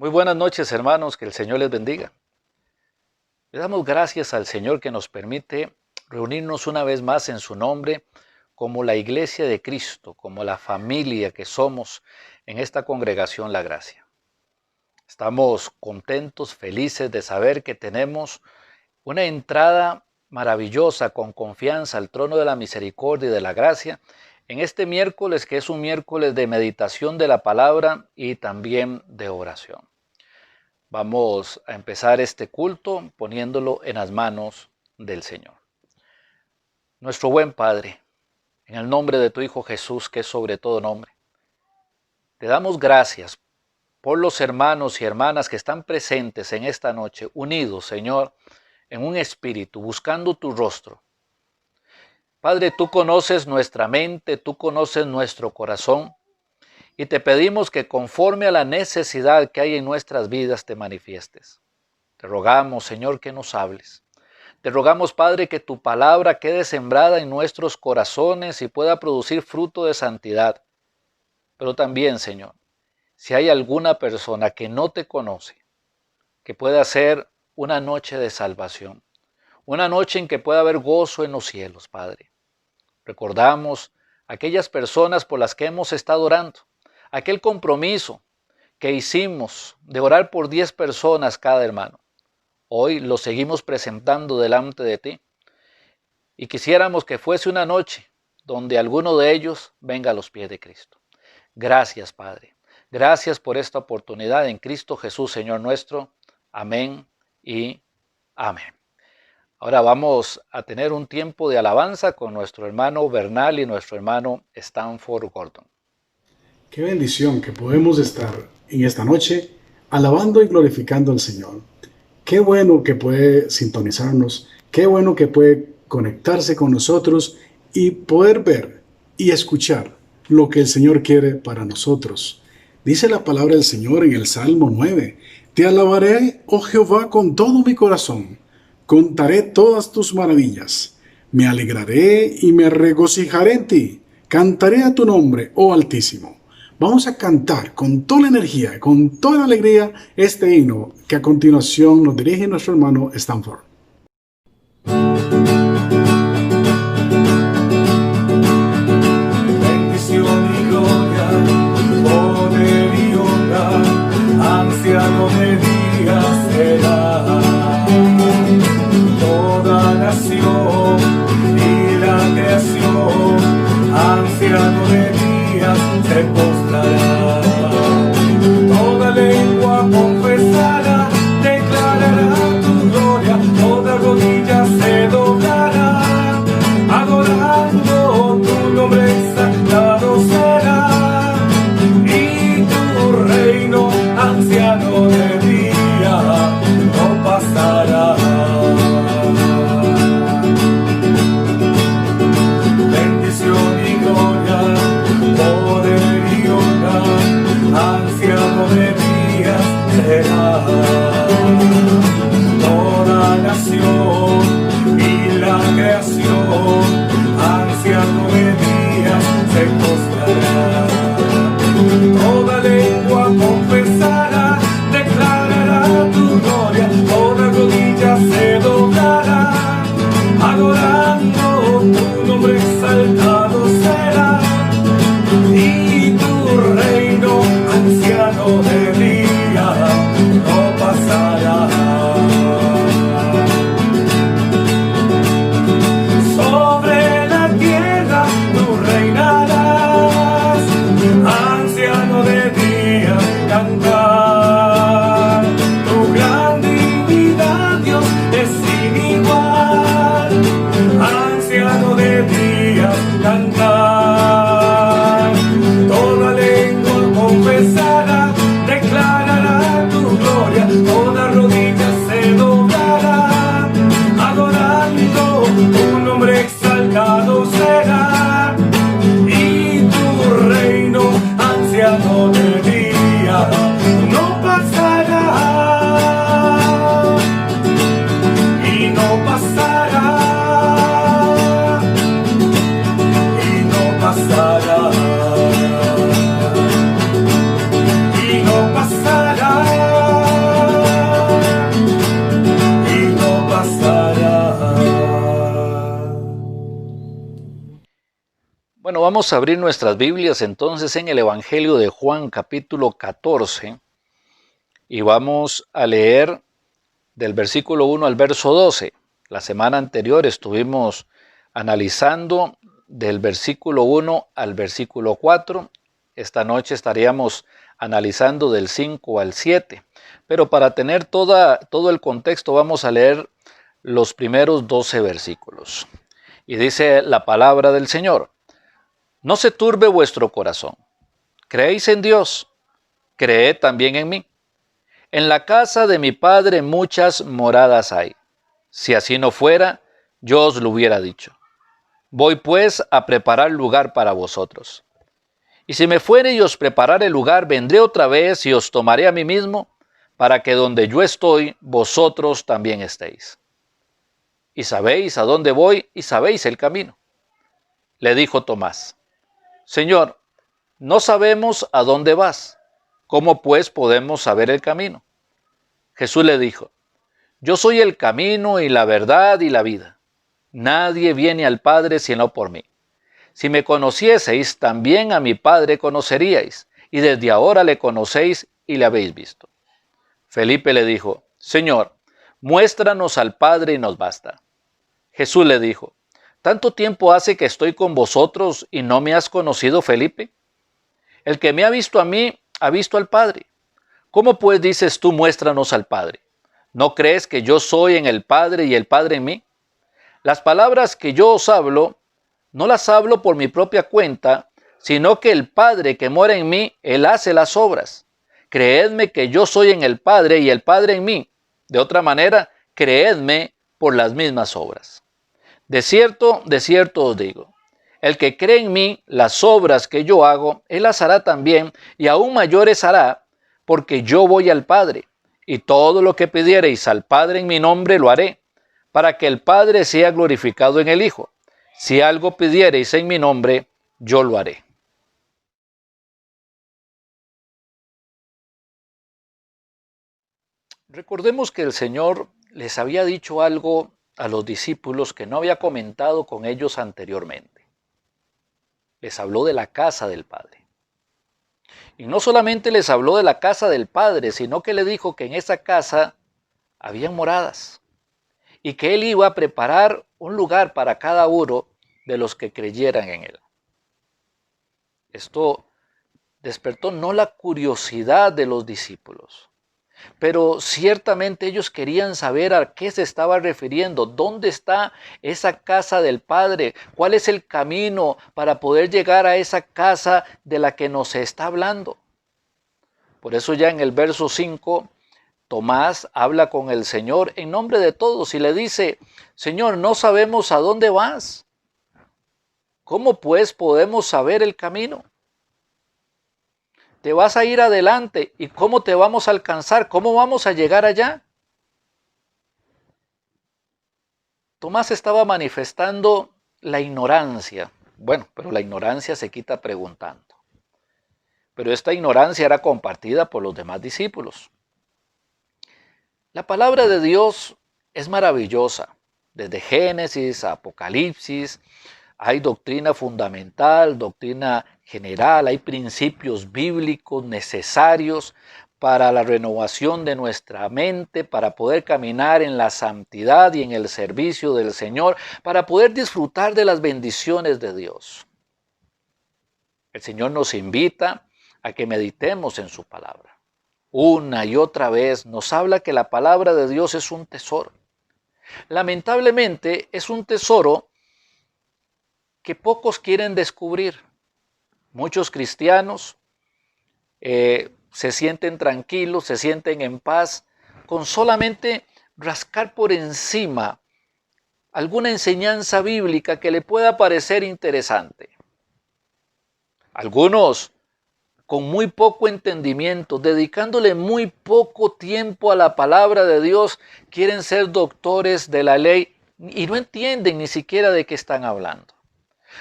Muy buenas noches, hermanos, que el Señor les bendiga. Le damos gracias al Señor que nos permite reunirnos una vez más en su nombre como la Iglesia de Cristo, como la familia que somos en esta congregación La Gracia. Estamos contentos, felices de saber que tenemos una entrada maravillosa con confianza al trono de la misericordia y de la gracia en este miércoles, que es un miércoles de meditación de la palabra y también de oración. Vamos a empezar este culto poniéndolo en las manos del Señor. Nuestro buen Padre, en el nombre de tu Hijo Jesús, que es sobre todo nombre, te damos gracias por los hermanos y hermanas que están presentes en esta noche, unidos, Señor, en un espíritu, buscando tu rostro. Padre, tú conoces nuestra mente, tú conoces nuestro corazón, y te pedimos que conforme a la necesidad que hay en nuestras vidas te manifiestes. Te rogamos, Señor, que nos hables. Te rogamos, Padre, que tu palabra quede sembrada en nuestros corazones y pueda producir fruto de santidad. Pero también, Señor, si hay alguna persona que no te conoce, que pueda ser una noche de salvación, una noche en que pueda haber gozo en los cielos, Padre. Recordamos aquellas personas por las que hemos estado orando, aquel compromiso que hicimos de orar por 10 personas cada hermano. Hoy lo seguimos presentando delante de ti y quisiéramos que fuese una noche donde alguno de ellos venga a los pies de Cristo. Gracias, Padre. Gracias por esta oportunidad en Cristo Jesús, Señor nuestro. Amén y amén. Ahora vamos a tener un tiempo de alabanza con nuestro hermano Bernal y nuestro hermano Stanford Gordon. Qué bendición que podemos estar en esta noche alabando y glorificando al Señor. Qué bueno que puede sintonizarnos, qué bueno que puede conectarse con nosotros y poder ver y escuchar lo que el Señor quiere para nosotros. Dice la palabra del Señor en el Salmo 9, Te alabaré, oh Jehová, con todo mi corazón. Contaré todas tus maravillas. Me alegraré y me regocijaré en ti. Cantaré a tu nombre, oh Altísimo. Vamos a cantar con toda la energía, con toda la alegría, este himno que a continuación nos dirige nuestro hermano Stanford. Bendición y gloria, poder y honra, anciano de días será. Toda nación y la creación, anciano de días se postrará. Toda lengua confesará, declarará tu gloria. vamos a abrir nuestras Biblias entonces en el Evangelio de Juan capítulo 14 y vamos a leer del versículo 1 al verso 12. La semana anterior estuvimos analizando del versículo 1 al versículo 4. Esta noche estaríamos analizando del 5 al 7. Pero para tener todo el contexto vamos a leer los primeros 12 versículos. Y dice la palabra del Señor: No se turbe vuestro corazón. ¿Creéis en Dios? Creed también en mí. En la casa de mi Padre muchas moradas hay. Si así no fuera, yo os lo hubiera dicho. Voy pues a preparar lugar para vosotros. Y si me fuere y os preparare lugar, vendré otra vez y os tomaré a mí mismo, para que donde yo estoy, vosotros también estéis. Y sabéis a dónde voy y sabéis el camino. Le dijo Tomás: Señor, no sabemos a dónde vas. ¿Cómo pues podemos saber el camino? Jesús le dijo: Yo soy el camino y la verdad y la vida. Nadie viene al Padre sino por mí. Si me conocieseis, también a mi Padre conoceríais, y desde ahora le conocéis y le habéis visto. Felipe le dijo: Señor, muéstranos al Padre y nos basta. Jesús le dijo: ¿Tanto tiempo hace que estoy con vosotros y no me has conocido, Felipe? El que me ha visto a mí, ha visto al Padre. ¿Cómo pues dices tú, muéstranos al Padre? ¿No crees que yo soy en el Padre y el Padre en mí? Las palabras que yo os hablo, no las hablo por mi propia cuenta, sino que el Padre que mora en mí, Él hace las obras. Creedme que yo soy en el Padre y el Padre en mí. De otra manera, creedme por las mismas obras. De cierto os digo, el que cree en mí, las obras que yo hago, él las hará también, y aún mayores hará, porque yo voy al Padre, y todo lo que pidiereis al Padre en mi nombre lo haré, para que el Padre sea glorificado en el Hijo. Si algo pidiereis en mi nombre, yo lo haré. Recordemos que el Señor les había dicho algo a los discípulos que no había comentado con ellos anteriormente. Les habló de la casa del Padre. Y no solamente les habló de la casa del Padre, sino que le dijo que en esa casa habían moradas y que Él iba a preparar un lugar para cada uno de los que creyeran en Él. Esto despertó no la curiosidad de los discípulos, pero ciertamente ellos querían saber a qué se estaba refiriendo, dónde está esa casa del Padre, cuál es el camino para poder llegar a esa casa de la que nos está hablando. Por eso ya en el verso 5, Tomás habla con el Señor en nombre de todos y le dice: Señor, no sabemos a dónde vas. ¿Cómo pues podemos saber el camino? Te vas a ir adelante. ¿Y cómo te vamos a alcanzar? ¿Cómo vamos a llegar allá? Tomás estaba manifestando la ignorancia. Bueno, pero la ignorancia se quita preguntando. Pero esta ignorancia era compartida por los demás discípulos. La palabra de Dios es maravillosa. Desde Génesis a Apocalipsis hay doctrina fundamental, doctrina general, hay principios bíblicos necesarios para la renovación de nuestra mente, para poder caminar en la santidad y en el servicio del Señor, para poder disfrutar de las bendiciones de Dios. El Señor nos invita a que meditemos en su palabra. Una y otra vez nos habla que la palabra de Dios es un tesoro. Lamentablemente es un tesoro que pocos quieren descubrir. Muchos cristianos se sienten tranquilos, se sienten en paz con solamente rascar por encima alguna enseñanza bíblica que le pueda parecer interesante. Algunos con muy poco entendimiento, dedicándole muy poco tiempo a la palabra de Dios, quieren ser doctores de la ley y no entienden ni siquiera de qué están hablando.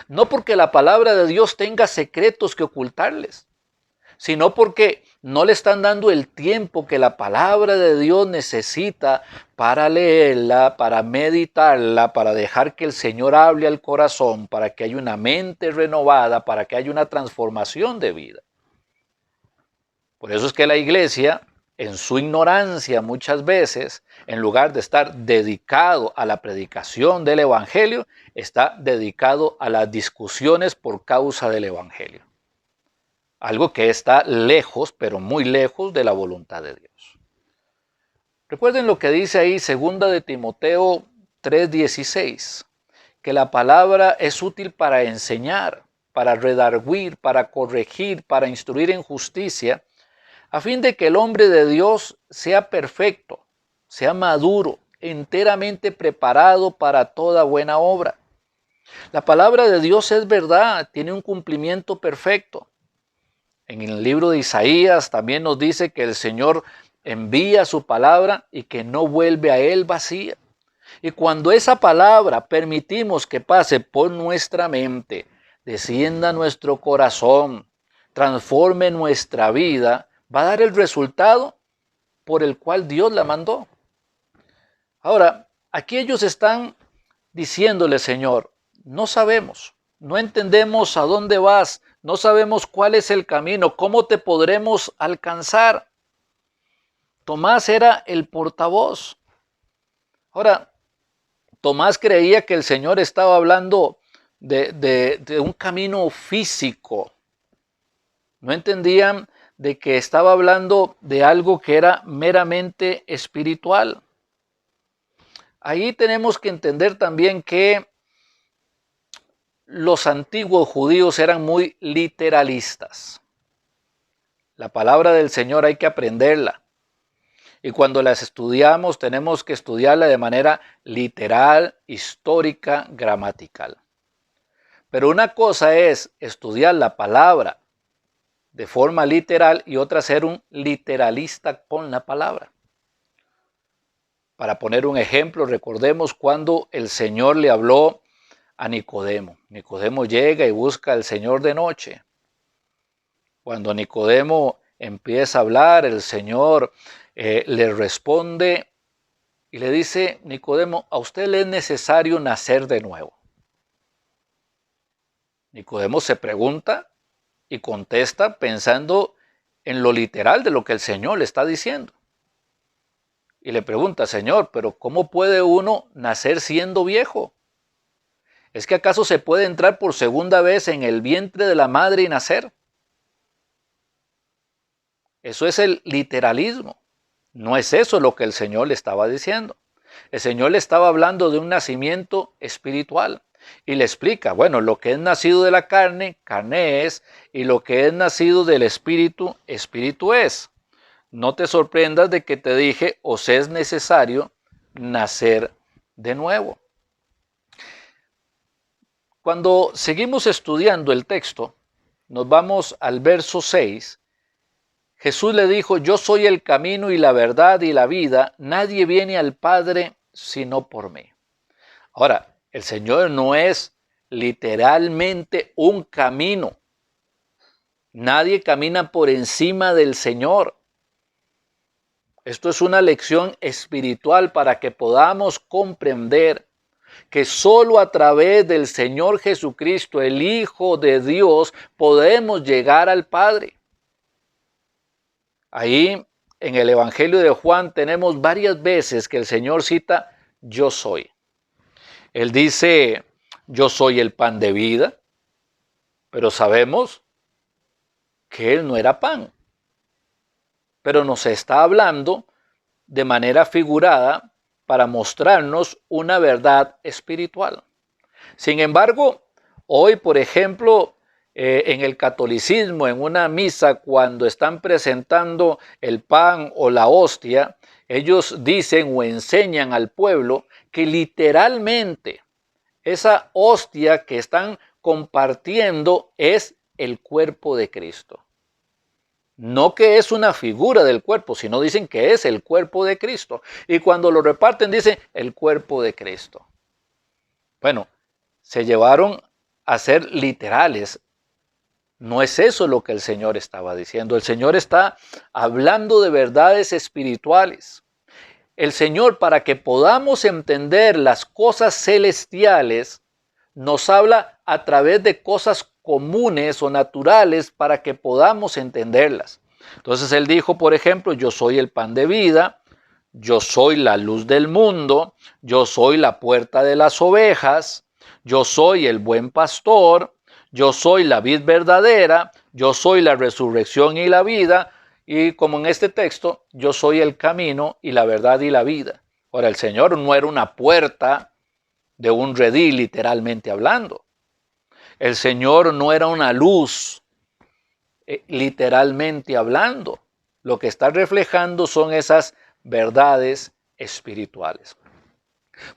No porque la palabra de Dios tenga secretos que ocultarles, sino porque no le están dando el tiempo que la palabra de Dios necesita para leerla, para meditarla, para dejar que el Señor hable al corazón, para que haya una mente renovada, para que haya una transformación de vida. Por eso es que la iglesia, en su ignorancia muchas veces, en lugar de estar dedicado a la predicación del evangelio, está dedicado a las discusiones por causa del evangelio. Algo que está lejos, pero muy lejos de la voluntad de Dios. Recuerden lo que dice ahí 2 de Timoteo 3:16, que la palabra es útil para enseñar, para redarguir, para corregir, para instruir en justicia, a fin de que el hombre de Dios sea perfecto, sea maduro, enteramente preparado para toda buena obra. La palabra de Dios es verdad, tiene un cumplimiento perfecto. En el libro de Isaías también nos dice que el Señor envía su palabra y que no vuelve a él vacía. Y cuando esa palabra permitimos que pase por nuestra mente, descienda a nuestro corazón, transforme nuestra vida, va a dar el resultado por el cual Dios la mandó. Ahora, aquí ellos están diciéndole, Señor, no sabemos, no entendemos a dónde vas, no sabemos cuál es el camino, cómo te podremos alcanzar. Tomás era el portavoz. Ahora, Tomás creía que el Señor estaba hablando de un camino físico. No entendían de que estaba hablando de algo que era meramente espiritual. Ahí tenemos que entender también que los antiguos judíos eran muy literalistas. La palabra del Señor hay que aprenderla. Y cuando las estudiamos, tenemos que estudiarla de manera literal, histórica, gramatical. Pero una cosa es estudiar la palabra de forma literal y otra ser un literalista con la palabra. Para poner un ejemplo, recordemos cuando el Señor le habló a Nicodemo. Nicodemo llega y busca al Señor de noche. Cuando Nicodemo empieza a hablar, el Señor le responde y le dice, Nicodemo, a usted le es necesario nacer de nuevo. Nicodemo se pregunta y contesta pensando en lo literal de lo que el Señor le está diciendo. Y le pregunta, Señor, pero ¿cómo puede uno nacer siendo viejo? ¿Es que acaso se puede entrar por segunda vez en el vientre de la madre y nacer? Eso es el literalismo. No es eso lo que el Señor le estaba diciendo. El Señor le estaba hablando de un nacimiento espiritual. Y le explica, bueno, lo que es nacido de la carne, carne es, y lo que es nacido del espíritu, espíritu es. No te sorprendas de que te dije, os es necesario nacer de nuevo. Cuando seguimos estudiando el texto, nos vamos al verso 6. Jesús le dijo, yo soy el camino y la verdad y la vida, nadie viene al Padre sino por mí. Ahora, el Señor no es literalmente un camino. Nadie camina por encima del Señor. Esto es una lección espiritual para que podamos comprender que solo a través del Señor Jesucristo, el Hijo de Dios, podemos llegar al Padre. Ahí en el Evangelio de Juan tenemos varias veces que el Señor cita yo soy. Él dice yo soy el pan de vida, pero sabemos que Él no era pan. Pero nos está hablando de manera figurada para mostrarnos una verdad espiritual. Sin embargo, hoy, por ejemplo, en el catolicismo, en una misa, cuando están presentando el pan o la hostia, ellos dicen o enseñan al pueblo que literalmente esa hostia que están compartiendo es el cuerpo de Cristo. No que es una figura del cuerpo, sino dicen que es el cuerpo de Cristo. Y cuando lo reparten dicen el cuerpo de Cristo. Bueno, se llevaron a ser literales. No es eso lo que el Señor estaba diciendo. El Señor está hablando de verdades espirituales. El Señor, para que podamos entender las cosas celestiales, nos habla a través de cosas comunes o naturales para que podamos entenderlas. Entonces Él dijo, por ejemplo, yo soy el pan de vida, yo soy la luz del mundo, yo soy la puerta de las ovejas, yo soy el buen pastor, yo soy la vid verdadera, yo soy la resurrección y la vida, y como en este texto, yo soy el camino y la verdad y la vida. Ahora, el Señor no era una puerta de un redil, literalmente hablando. El Señor no era una luz, literalmente hablando. Lo que está reflejando son esas verdades espirituales.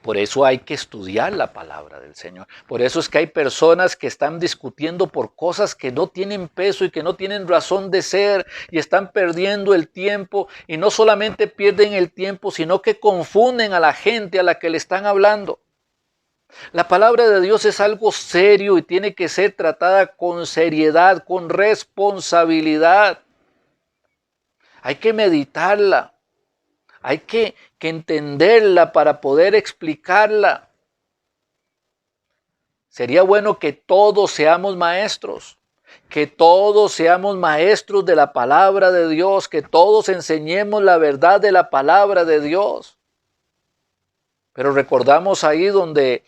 Por eso hay que estudiar la palabra del Señor. Por eso es que hay personas que están discutiendo por cosas que no tienen peso y que no tienen razón de ser y están perdiendo el tiempo, y no solamente pierden el tiempo, sino que confunden a la gente a la que le están hablando. La palabra de Dios es algo serio y tiene que ser tratada con seriedad, con responsabilidad. Hay que meditarla. Hay que entenderla para poder explicarla. Sería bueno que todos seamos maestros, que todos seamos maestros de la palabra de Dios, que todos enseñemos la verdad de la palabra de Dios. Pero recordamos ahí donde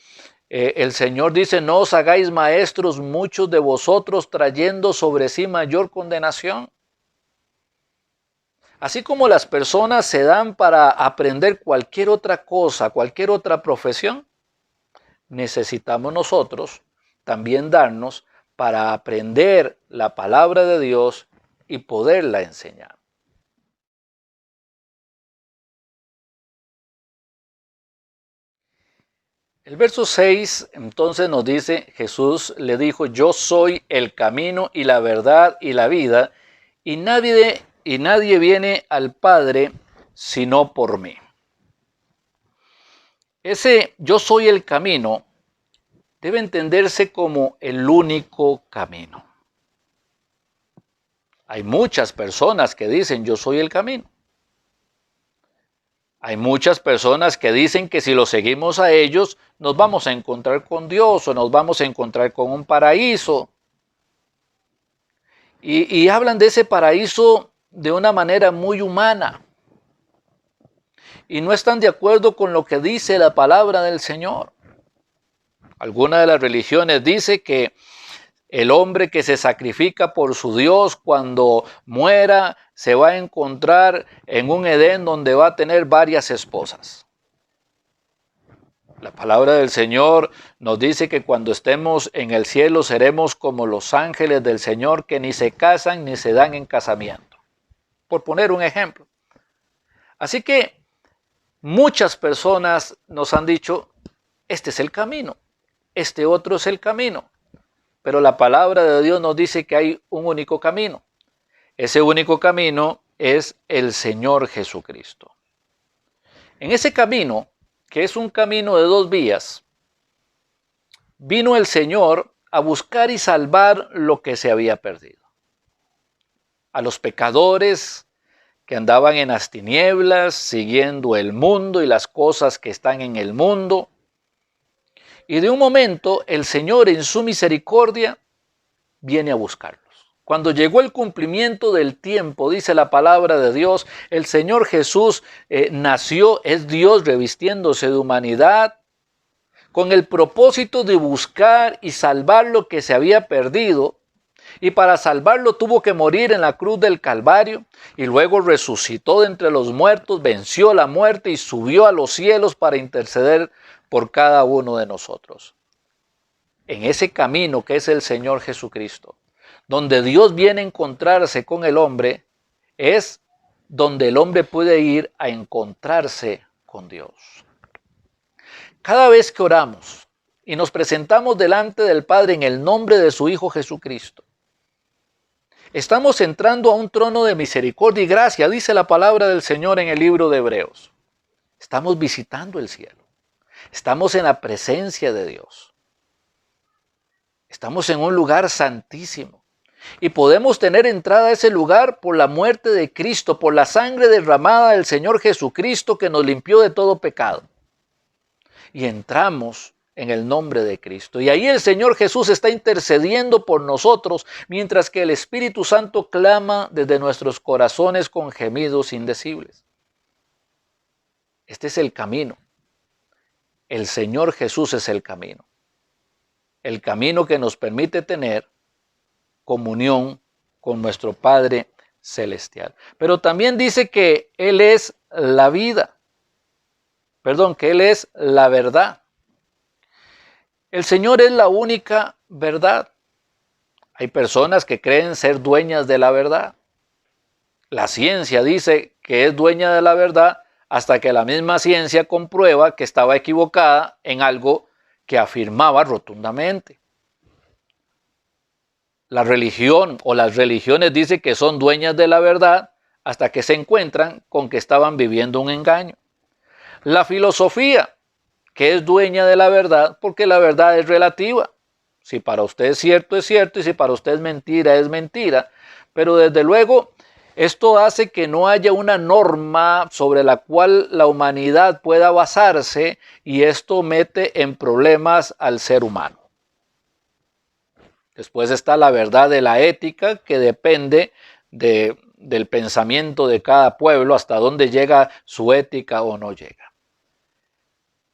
el Señor dice, no os hagáis maestros muchos de vosotros, trayendo sobre sí mayor condenación. Así como las personas se dan para aprender cualquier otra cosa, cualquier otra profesión, necesitamos nosotros también darnos para aprender la palabra de Dios y poderla enseñar. El verso 6 entonces nos dice, Jesús le dijo, yo soy el camino y la verdad y la vida, y nadie viene al Padre sino por mí. Ese yo soy el camino debe entenderse como el único camino. Hay muchas personas que dicen yo soy el camino. Hay muchas personas que dicen que si lo seguimos a ellos nos vamos a encontrar con Dios o nos vamos a encontrar con un paraíso. Y hablan de ese paraíso de una manera muy humana. Y no están de acuerdo con lo que dice la palabra del Señor. Alguna de las religiones dice que el hombre que se sacrifica por su Dios cuando muera se va a encontrar en un Edén donde va a tener varias esposas. La palabra del Señor nos dice que cuando estemos en el cielo seremos como los ángeles del Señor que ni se casan ni se dan en casamiento. Por poner un ejemplo. Así que muchas personas nos han dicho, este es el camino, este otro es el camino. Pero la palabra de Dios nos dice que hay un único camino. Ese único camino es el Señor Jesucristo. En ese camino, que es un camino de dos vías, vino el Señor a buscar y salvar lo que se había perdido. A los pecadores que andaban en las tinieblas, siguiendo el mundo y las cosas que están en el mundo. Y de un momento el Señor en su misericordia viene a buscarlos. Cuando llegó el cumplimiento del tiempo, dice la palabra de Dios, el Señor Jesús nació, es Dios revistiéndose de humanidad, con el propósito de buscar y salvar lo que se había perdido. Y para salvarlo tuvo que morir en la cruz del Calvario y luego resucitó de entre los muertos, venció la muerte y subió a los cielos para interceder por cada uno de nosotros. En ese camino que es el Señor Jesucristo, donde Dios viene a encontrarse con el hombre, es donde el hombre puede ir a encontrarse con Dios. Cada vez que oramos y nos presentamos delante del Padre en el nombre de su Hijo Jesucristo, estamos entrando a un trono de misericordia y gracia, dice la palabra del Señor en el libro de Hebreos. Estamos visitando el cielo. Estamos en la presencia de Dios. Estamos en un lugar santísimo. Y podemos tener entrada a ese lugar por la muerte de Cristo, por la sangre derramada del Señor Jesucristo que nos limpió de todo pecado. Y entramos en el nombre de Cristo. Y ahí el Señor Jesús está intercediendo por nosotros, mientras que el Espíritu Santo clama desde nuestros corazones con gemidos indecibles. Este es el camino. El Señor Jesús es el camino. El camino que nos permite tener comunión con nuestro Padre Celestial. Pero también dice que Él es la vida. Que Él es la verdad. El Señor es la única verdad. Hay personas que creen ser dueñas de la verdad. La ciencia dice que es dueña de la verdad hasta que la misma ciencia comprueba que estaba equivocada en algo que afirmaba rotundamente. La religión o las religiones dicen que son dueñas de la verdad hasta que se encuentran con que estaban viviendo un engaño. La filosofía, que es dueña de la verdad, porque la verdad es relativa. Si para usted es cierto y si para usted es mentira. Pero desde luego, esto hace que no haya una norma sobre la cual la humanidad pueda basarse, y esto mete en problemas al ser humano. Después está la verdad de la ética, que depende del pensamiento de cada pueblo, hasta dónde llega su ética o no llega.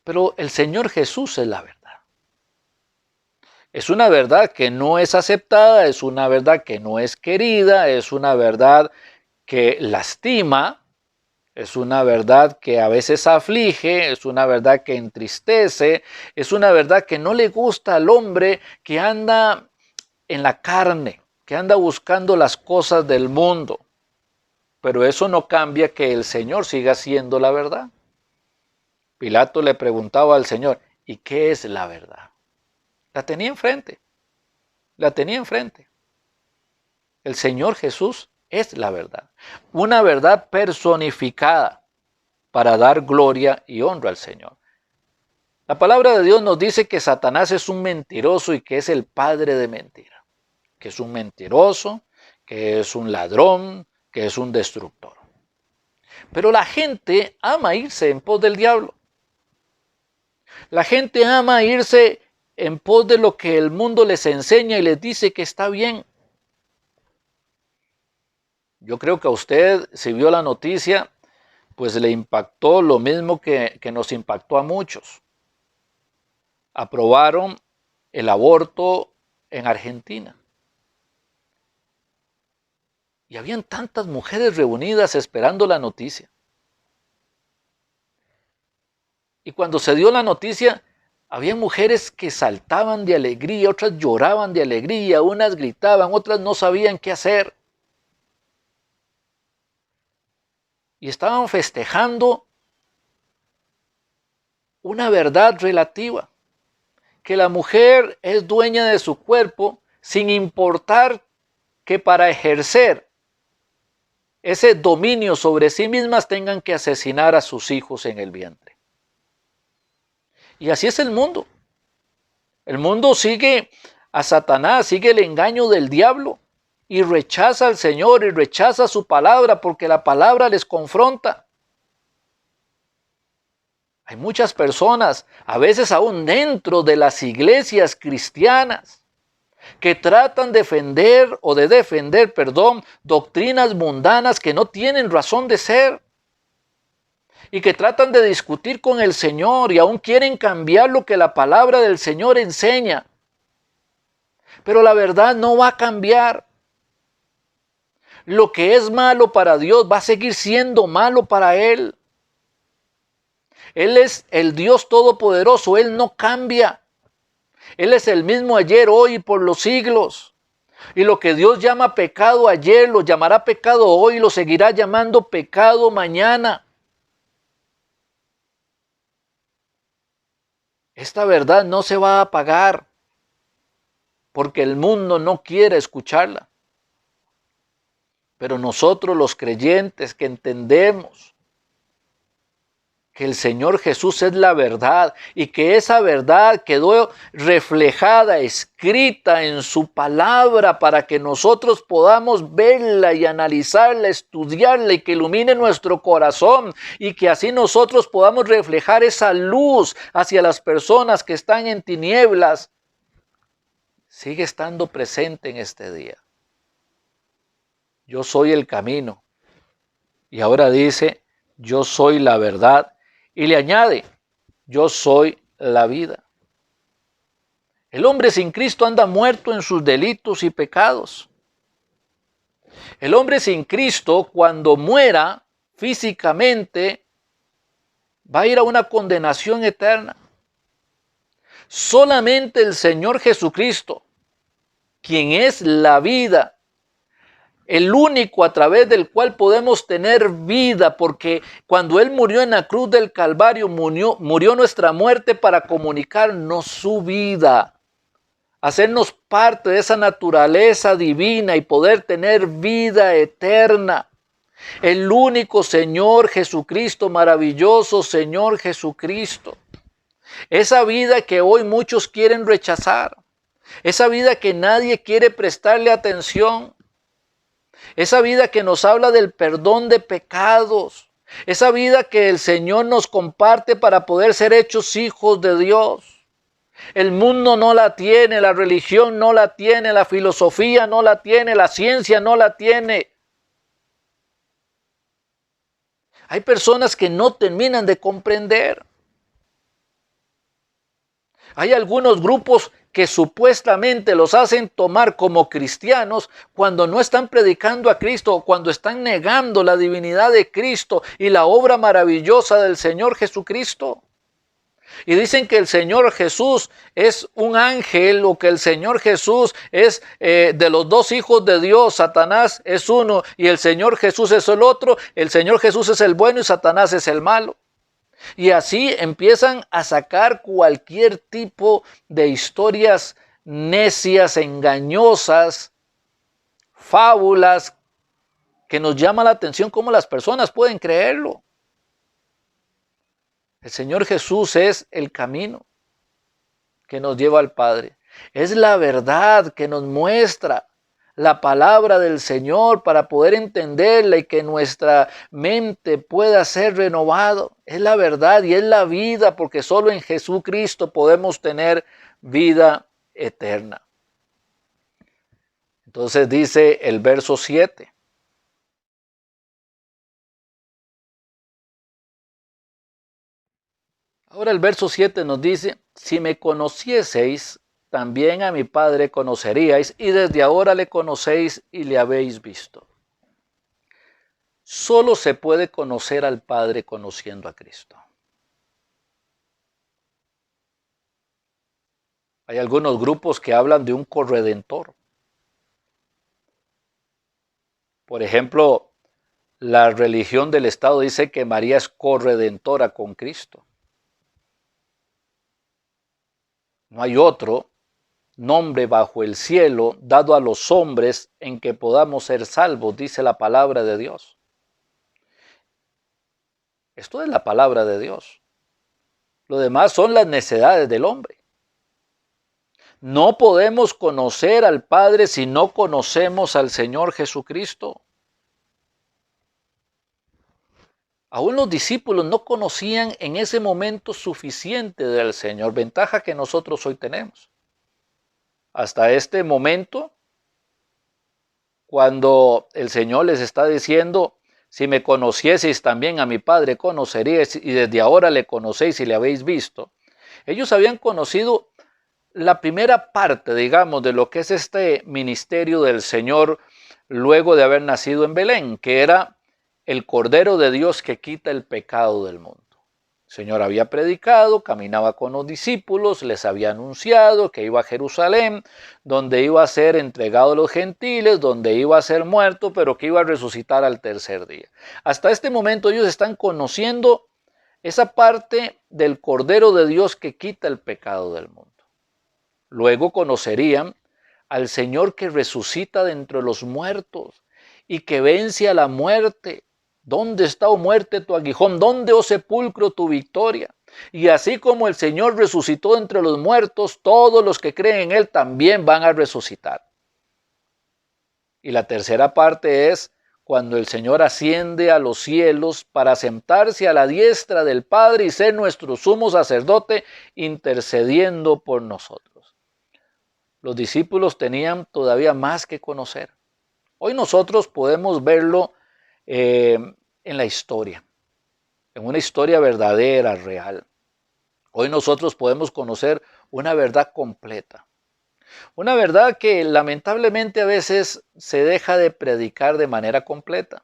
Pero el Señor Jesús es la verdad. Es una verdad que no es aceptada, es una verdad que no es querida, es una verdad que lastima, es una verdad que a veces aflige, es una verdad que entristece, es una verdad que no le gusta al hombre que anda en la carne, que anda buscando las cosas del mundo. Pero eso no cambia que el Señor siga siendo la verdad. Pilato le preguntaba al Señor, ¿y qué es la verdad? La tenía enfrente. El Señor Jesús es la verdad. Una verdad personificada para dar gloria y honra al Señor. La palabra de Dios nos dice que Satanás es un mentiroso y que es el padre de mentira. Que es un mentiroso, que es un ladrón, que es un destructor. Pero la gente ama irse en pos del diablo. La gente ama irse en pos de lo que el mundo les enseña y les dice que está bien. Yo creo que a usted, si vio la noticia, pues le impactó lo mismo que nos impactó a muchos. Aprobaron el aborto en Argentina. Y habían tantas mujeres reunidas esperando la noticia. Y cuando se dio la noticia, había mujeres que saltaban de alegría, otras lloraban de alegría, unas gritaban, otras no sabían qué hacer. Y estaban festejando una verdad relativa, que la mujer es dueña de su cuerpo sin importar que para ejercer ese dominio sobre sí mismas tengan que asesinar a sus hijos en el vientre. Y así es el mundo. El mundo sigue a Satanás, sigue el engaño del diablo y rechaza al Señor y rechaza su palabra porque la palabra les confronta. Hay muchas personas, a veces aún dentro de las iglesias cristianas, que tratan de defender doctrinas mundanas que no tienen razón de ser. Y que tratan de discutir con el Señor y aún quieren cambiar lo que la palabra del Señor enseña. Pero la verdad no va a cambiar. Lo que es malo para Dios va a seguir siendo malo para Él. Él es el Dios Todopoderoso, Él no cambia. Él es el mismo ayer, hoy y por los siglos. Y lo que Dios llama pecado ayer, lo llamará pecado hoy y lo seguirá llamando pecado mañana. Esta verdad no se va a apagar porque el mundo no quiere escucharla. Pero nosotros los creyentes que entendemos que el Señor Jesús es la verdad y que esa verdad quedó reflejada, escrita en su palabra para que nosotros podamos verla y analizarla, estudiarla y que ilumine nuestro corazón y que así nosotros podamos reflejar esa luz hacia las personas que están en tinieblas, sigue estando presente en este día. Yo soy el camino. Y ahora dice, yo soy la verdad. Y le añade, yo soy la vida. El hombre sin Cristo anda muerto en sus delitos y pecados. El hombre sin Cristo, cuando muera físicamente, va a ir a una condenación eterna. Solamente el Señor Jesucristo, quien es la vida, el único a través del cual podemos tener vida, porque cuando Él murió en la cruz del Calvario, murió nuestra muerte para comunicarnos su vida, hacernos parte de esa naturaleza divina y poder tener vida eterna. El único Señor Jesucristo, maravilloso Señor Jesucristo. Esa vida que hoy muchos quieren rechazar, esa vida que nadie quiere prestarle atención, esa vida que nos habla del perdón de pecados, esa vida que el Señor nos comparte para poder ser hechos hijos de Dios. El mundo no la tiene, la religión no la tiene, la filosofía no la tiene, la ciencia no la tiene. Hay personas que no terminan de comprender. Hay algunos grupos que supuestamente los hacen tomar como cristianos cuando no están predicando a Cristo, cuando están negando la divinidad de Cristo y la obra maravillosa del Señor Jesucristo. Y dicen que el Señor Jesús es un ángel o que el Señor Jesús es de los dos hijos de Dios. Satanás es uno y el Señor Jesús es el otro. El Señor Jesús es el bueno y Satanás es el malo. Y así empiezan a sacar cualquier tipo de historias necias, engañosas, fábulas, que nos llama la atención cómo las personas pueden creerlo. El Señor Jesús es el camino que nos lleva al Padre. Es la verdad que nos muestra la palabra del Señor para poder entenderla y que nuestra mente pueda ser renovado. Es la verdad y es la vida, porque solo en Jesucristo podemos tener vida eterna. Entonces dice el verso 7. Ahora el verso 7 nos dice, si me conocieseis, también a mi Padre conoceríais, y desde ahora le conocéis y le habéis visto. Solo se puede conocer al Padre conociendo a Cristo. Hay algunos grupos que hablan de un corredentor. Por ejemplo, la religión del Estado dice que María es corredentora con Cristo. No hay otro nombre bajo el cielo dado a los hombres en que podamos ser salvos, dice la palabra de Dios. Esto es la palabra de Dios. Lo demás son las necedades del hombre. No podemos conocer al Padre si no conocemos al Señor Jesucristo. Aún los discípulos no conocían en ese momento suficiente del Señor, ventaja que nosotros hoy tenemos. Hasta este momento, cuando el Señor les está diciendo, si me conocieseis también a mi Padre conoceríais, y desde ahora le conocéis y le habéis visto. Ellos habían conocido la primera parte, digamos, de lo que es este ministerio del Señor luego de haber nacido en Belén, que era el Cordero de Dios que quita el pecado del mundo. El Señor había predicado, caminaba con los discípulos, les había anunciado que iba a Jerusalén, donde iba a ser entregado a los gentiles, donde iba a ser muerto, pero que iba a resucitar al tercer día. Hasta este momento ellos están conociendo esa parte del Cordero de Dios que quita el pecado del mundo. Luego conocerían al Señor que resucita de entre los muertos y que vence a la muerte ¿Dónde está, oh muerte, tu aguijón? ¿Dónde, oh sepulcro, tu victoria? Y así como el Señor resucitó entre los muertos, todos los que creen en Él también van a resucitar. Y la tercera parte es cuando el Señor asciende a los cielos para sentarse a la diestra del Padre y ser nuestro sumo sacerdote, intercediendo por nosotros. Los discípulos tenían todavía más que conocer. Hoy nosotros podemos verlo en la historia, en una historia verdadera, real. Hoy nosotros podemos conocer una verdad completa. Una verdad que lamentablemente a veces se deja de predicar de manera completa.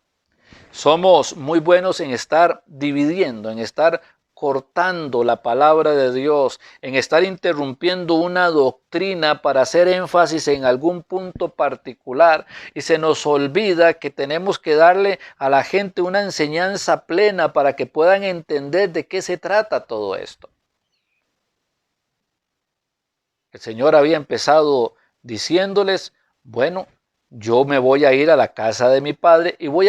Somos muy buenos en estar dividiendo, en estar cortando la palabra de Dios, en estar interrumpiendo una doctrina para hacer énfasis en algún punto particular, y se nos olvida que tenemos que darle a la gente una enseñanza plena para que puedan entender de qué se trata todo esto. El Señor había empezado diciéndoles, bueno, yo me voy a ir a la casa de mi Padre y voy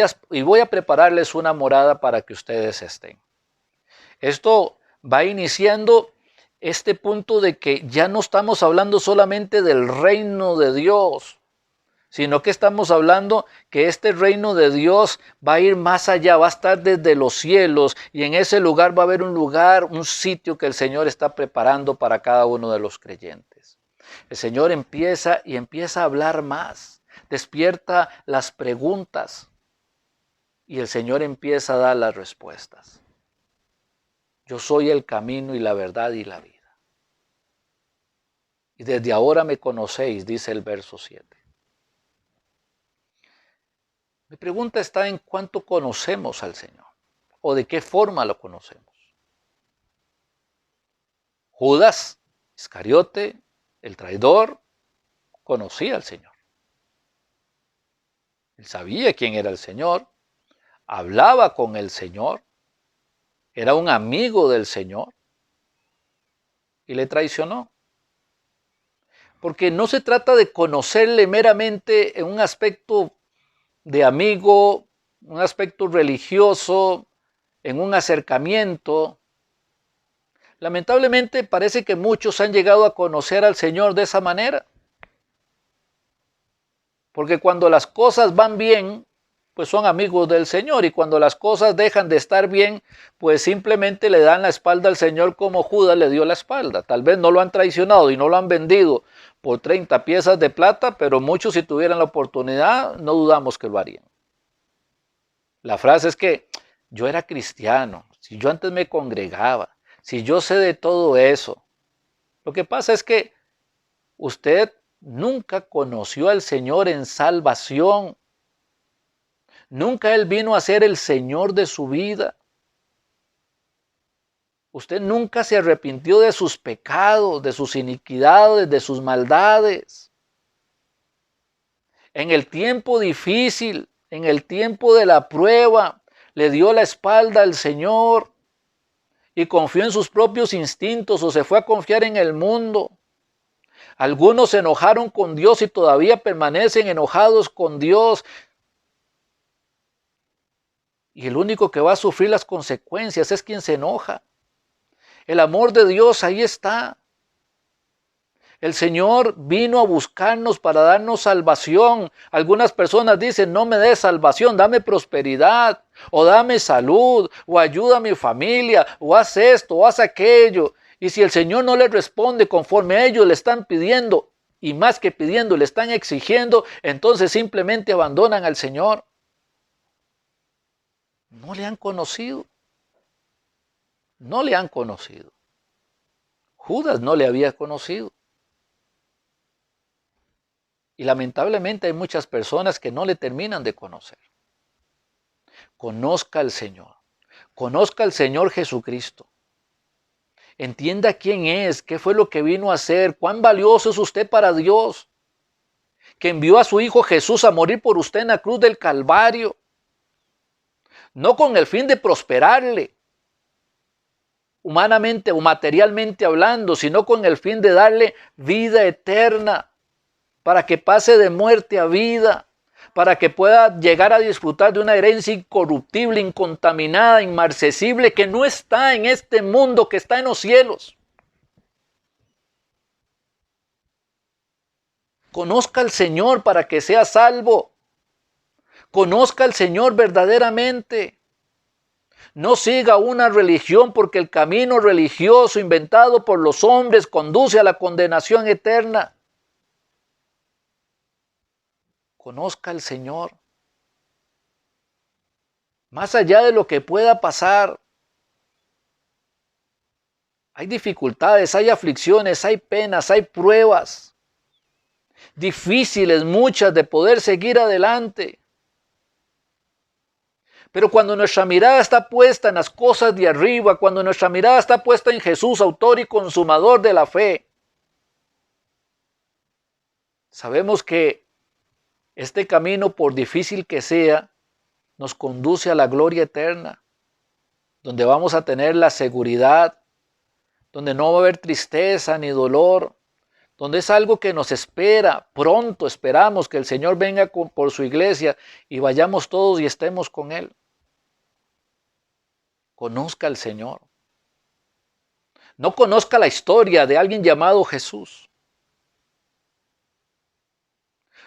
a prepararles una morada para que ustedes estén. Esto va iniciando este punto de que ya no estamos hablando solamente del reino de Dios, sino que estamos hablando que este reino de Dios va a ir más allá, va a estar desde los cielos, y en ese lugar va a haber un sitio que el Señor está preparando para cada uno de los creyentes. El Señor empieza a hablar más, despierta las preguntas, y el Señor empieza a dar las respuestas. Yo soy el camino y la verdad y la vida. Y desde ahora me conocéis, dice el verso 7. Mi pregunta está en cuánto conocemos al Señor o de qué forma lo conocemos. Judas Iscariote, el traidor, conocía al Señor. Él sabía quién era el Señor, hablaba con el Señor, era un amigo del Señor y le traicionó. Porque no se trata de conocerle meramente en un aspecto de amigo, un aspecto religioso, en un acercamiento. Lamentablemente parece que muchos han llegado a conocer al Señor de esa manera. Porque cuando las cosas van bien, pues son amigos del Señor, y cuando las cosas dejan de estar bien, pues simplemente le dan la espalda al Señor como Judas le dio la espalda. Tal vez no lo han traicionado y no lo han vendido por 30 piezas de plata, pero muchos, si tuvieran la oportunidad, no dudamos que lo harían. La frase es que yo era cristiano, si yo antes me congregaba, si yo sé de todo eso. Lo que pasa es que usted nunca conoció al Señor en salvación. Nunca Él vino a ser el Señor de su vida. Usted nunca se arrepintió de sus pecados, de sus iniquidades, de sus maldades. En el tiempo difícil, en el tiempo de la prueba, le dio la espalda al Señor y confió en sus propios instintos o se fue a confiar en el mundo. Algunos se enojaron con Dios y todavía permanecen enojados con Dios. Y el único que va a sufrir las consecuencias es quien se enoja. El amor de Dios ahí está. El Señor vino a buscarnos para darnos salvación. Algunas personas dicen, no me des salvación, dame prosperidad, o dame salud, o ayuda a mi familia, o haz esto, o haz aquello. Y si el Señor no les responde conforme a ellos le están pidiendo, y más que pidiendo, le están exigiendo, entonces simplemente abandonan al Señor. No le han conocido. No le han conocido. Judas no le había conocido. Y lamentablemente hay muchas personas que no le terminan de conocer. Conozca al Señor. Conozca al Señor Jesucristo. Entienda quién es, qué fue lo que vino a hacer, cuán valioso es usted para Dios, que envió a su Hijo Jesús a morir por usted en la cruz del Calvario. No con el fin de prosperarle, humanamente o materialmente hablando, sino con el fin de darle vida eterna, para que pase de muerte a vida, para que pueda llegar a disfrutar de una herencia incorruptible, incontaminada, inmarcesible, que no está en este mundo, que está en los cielos. Conozca al Señor para que sea salvo. Conozca al Señor verdaderamente. No siga una religión, porque el camino religioso inventado por los hombres conduce a la condenación eterna. Conozca al Señor. Más allá de lo que pueda pasar, hay dificultades, hay aflicciones, hay penas, hay pruebas difíciles, muchas, de poder seguir adelante. Pero cuando nuestra mirada está puesta en las cosas de arriba, cuando nuestra mirada está puesta en Jesús, autor y consumador de la fe, sabemos que este camino, por difícil que sea, nos conduce a la gloria eterna, donde vamos a tener la seguridad, donde no va a haber tristeza ni dolor, donde es algo que nos espera. Pronto esperamos que el Señor venga por su iglesia y vayamos todos y estemos con Él. Conozca al Señor. No conozca la historia de alguien llamado Jesús.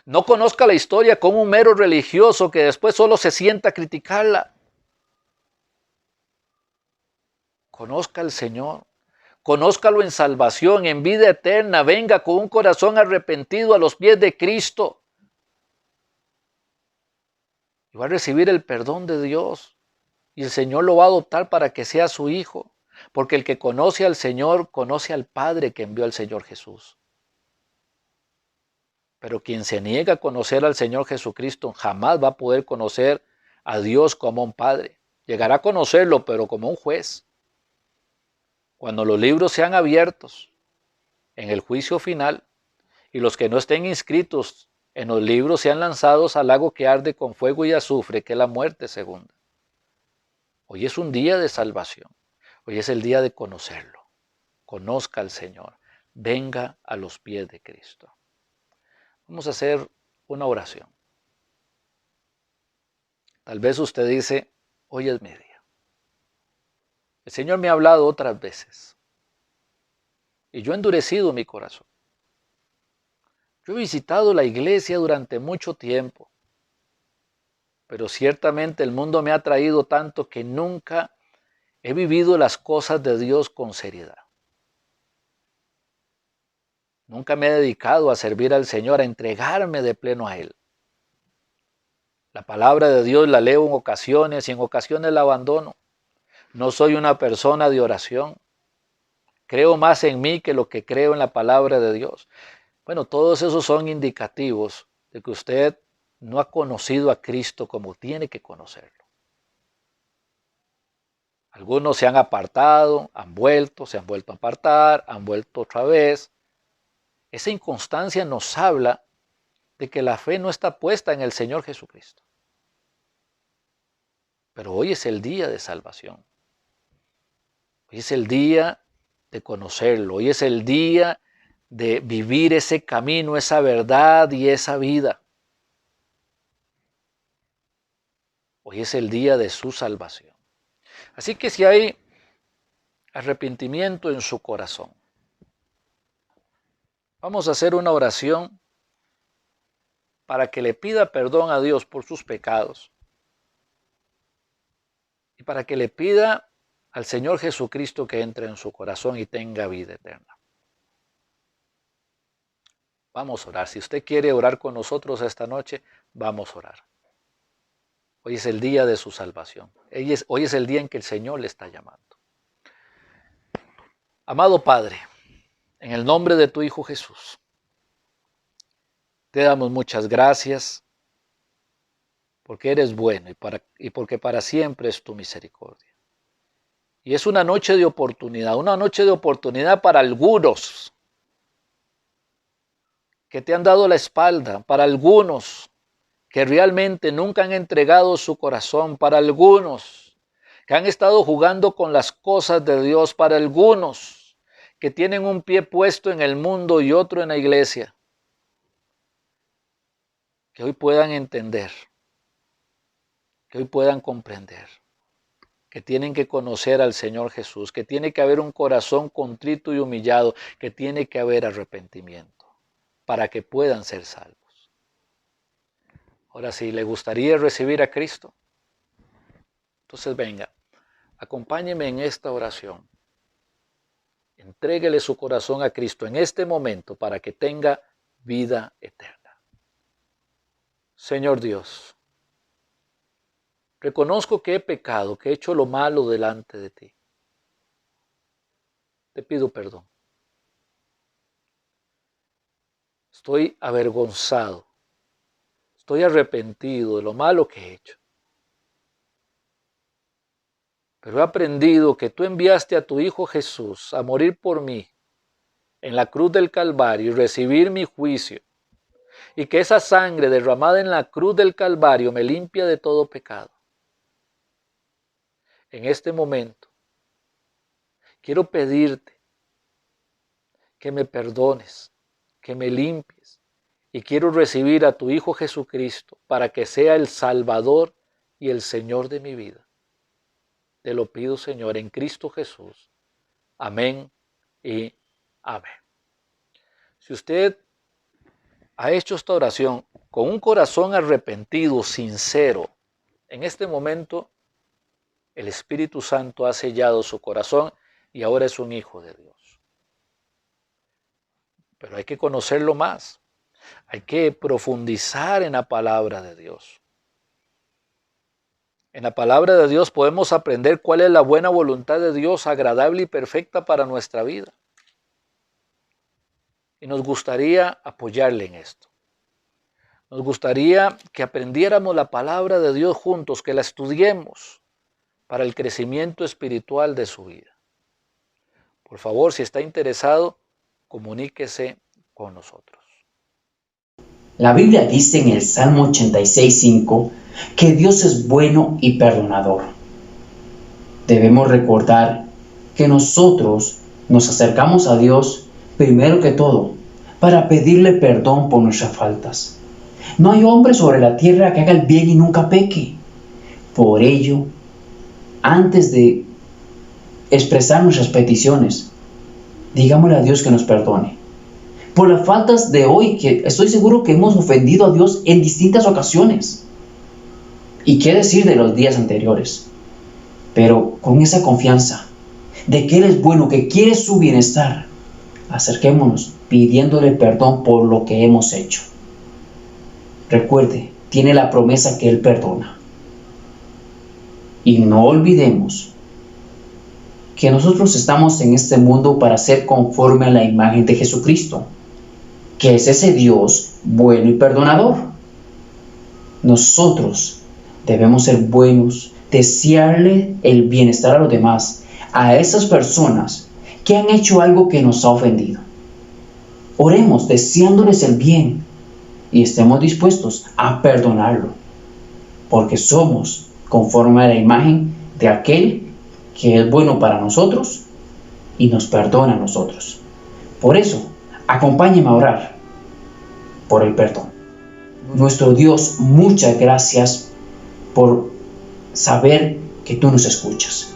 No conozca la historia como un mero religioso que después solo se sienta a criticarla. Conozca al Señor. Conózcalo en salvación, en vida eterna. Venga con un corazón arrepentido a los pies de Cristo. Y va a recibir el perdón de Dios. Y el Señor lo va a adoptar para que sea su hijo. Porque el que conoce al Señor, conoce al Padre que envió al Señor Jesús. Pero quien se niega a conocer al Señor Jesucristo jamás va a poder conocer a Dios como un Padre. Llegará a conocerlo, pero como un juez. Cuando los libros sean abiertos en el juicio final y los que no estén inscritos en los libros sean lanzados al lago que arde con fuego y azufre, que es la muerte segunda. Hoy es un día de salvación. Hoy es el día de conocerlo. Conozca al Señor. Venga a los pies de Cristo. Vamos a hacer una oración. Tal vez usted dice, hoy es mi día. El Señor me ha hablado otras veces. Y yo he endurecido mi corazón. Yo he visitado la iglesia durante mucho tiempo. Pero ciertamente el mundo me ha traído tanto que nunca he vivido las cosas de Dios con seriedad. Nunca me he dedicado a servir al Señor, a entregarme de pleno a Él. La palabra de Dios la leo en ocasiones y en ocasiones la abandono. No soy una persona de oración. Creo más en mí que lo que creo en la palabra de Dios. Bueno, todos esos son indicativos de que usted no ha conocido a Cristo como tiene que conocerlo. Algunos se han apartado, se han vuelto a apartar, han vuelto otra vez. Esa inconstancia nos habla de que la fe no está puesta en el Señor Jesucristo. Pero hoy es el día de salvación. Hoy es el día de conocerlo. Hoy es el día de vivir ese camino, esa verdad y esa vida. Hoy es el día de su salvación. Así que si hay arrepentimiento en su corazón, vamos a hacer una oración para que le pida perdón a Dios por sus pecados y para que le pida al Señor Jesucristo que entre en su corazón y tenga vida eterna. Vamos a orar. Si usted quiere orar con nosotros esta noche, vamos a orar. Hoy es el día de su salvación. Hoy es el día en que el Señor le está llamando. Amado Padre, en el nombre de tu Hijo Jesús, te damos muchas gracias porque eres bueno y porque para siempre es tu misericordia. Y es una noche de oportunidad para algunos que te han dado la espalda, para algunos que realmente nunca han entregado su corazón, para algunos que han estado jugando con las cosas de Dios, para algunos que tienen un pie puesto en el mundo y otro en la iglesia. que hoy puedan entender, que hoy puedan comprender, que tienen que conocer al Señor Jesús, que tiene que haber un corazón contrito y humillado, que tiene que haber arrepentimiento para que puedan ser salvos. Ahora, si le gustaría recibir a Cristo, entonces venga, acompáñeme en esta oración. Entréguele su corazón a Cristo en este momento para que tenga vida eterna. Señor Dios, reconozco que he pecado, que he hecho lo malo delante de ti. Te pido perdón. Estoy avergonzado. Estoy arrepentido de lo malo que he hecho. Pero he aprendido que tú enviaste a tu Hijo Jesús a morir por mí en la cruz del Calvario y recibir mi juicio. Y que esa sangre derramada en la cruz del Calvario me limpia de todo pecado. En este momento, quiero pedirte que me perdones, que me limpies, y quiero recibir a tu Hijo Jesucristo para que sea el Salvador y el Señor de mi vida. Te lo pido, Señor, en Cristo Jesús. Amén y amén. Si usted ha hecho esta oración con un corazón arrepentido, sincero, en este momento el Espíritu Santo ha sellado su corazón y ahora es un hijo de Dios. Pero hay que conocerlo más. Hay que profundizar en la palabra de Dios. En la palabra de Dios podemos aprender cuál es la buena voluntad de Dios, agradable y perfecta para nuestra vida. Y nos gustaría apoyarle en esto. Nos gustaría que aprendiéramos la palabra de Dios juntos, que la estudiemos para el crecimiento espiritual de su vida. Por favor, si está interesado, comuníquese con nosotros. La Biblia dice en el Salmo 86:5 que Dios es bueno y perdonador. Debemos recordar que nosotros nos acercamos a Dios primero que todo para pedirle perdón por nuestras faltas. No hay hombre sobre la tierra que haga el bien y nunca peque. Por ello, antes de expresar nuestras peticiones, digámosle a Dios que nos perdone. Por las faltas de hoy, que estoy seguro que hemos ofendido a Dios en distintas ocasiones. Y qué decir de los días anteriores. Pero con esa confianza de que Él es bueno, que quiere su bienestar, acerquémonos pidiéndole perdón por lo que hemos hecho. Recuerde, tiene la promesa que Él perdona. Y no olvidemos que nosotros estamos en este mundo para ser conforme a la imagen de Jesucristo, que es ese Dios bueno y perdonador. Nosotros debemos ser buenos, desearle el bienestar a los demás, a esas personas que han hecho algo que nos ha ofendido. Oremos deseándoles el bien y estemos dispuestos a perdonarlo, porque somos conforme a la imagen de aquel que es bueno para nosotros y nos perdona a nosotros. Por eso, acompáñenme a orar por el perdón. Nuestro Dios, muchas gracias por saber que tú nos escuchas.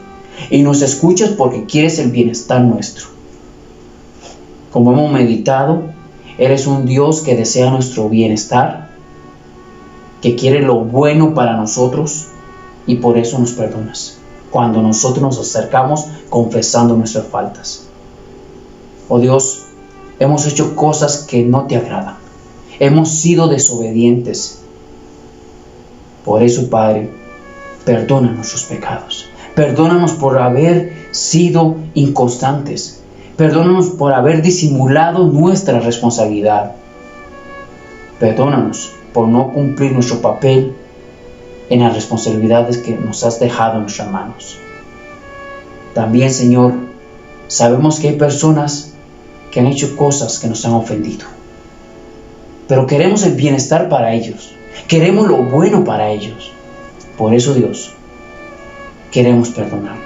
Y nos escuchas porque quieres el bienestar nuestro. Como hemos meditado, eres un Dios que desea nuestro bienestar, que quiere lo bueno para nosotros y por eso nos perdonas cuando nosotros nos acercamos confesando nuestras faltas. Oh Dios, hemos hecho cosas que no te agradan. Hemos sido desobedientes. Por eso, Padre, perdona nuestros pecados. Perdónanos por haber sido inconstantes. Perdónanos por haber disimulado nuestra responsabilidad. Perdónanos por no cumplir nuestro papel en las responsabilidades que nos has dejado en nuestras manos. También, Señor, sabemos que hay personas que han hecho cosas que nos han ofendido. Pero queremos el bienestar para ellos. Queremos lo bueno para ellos. Por eso, Dios, queremos perdonar.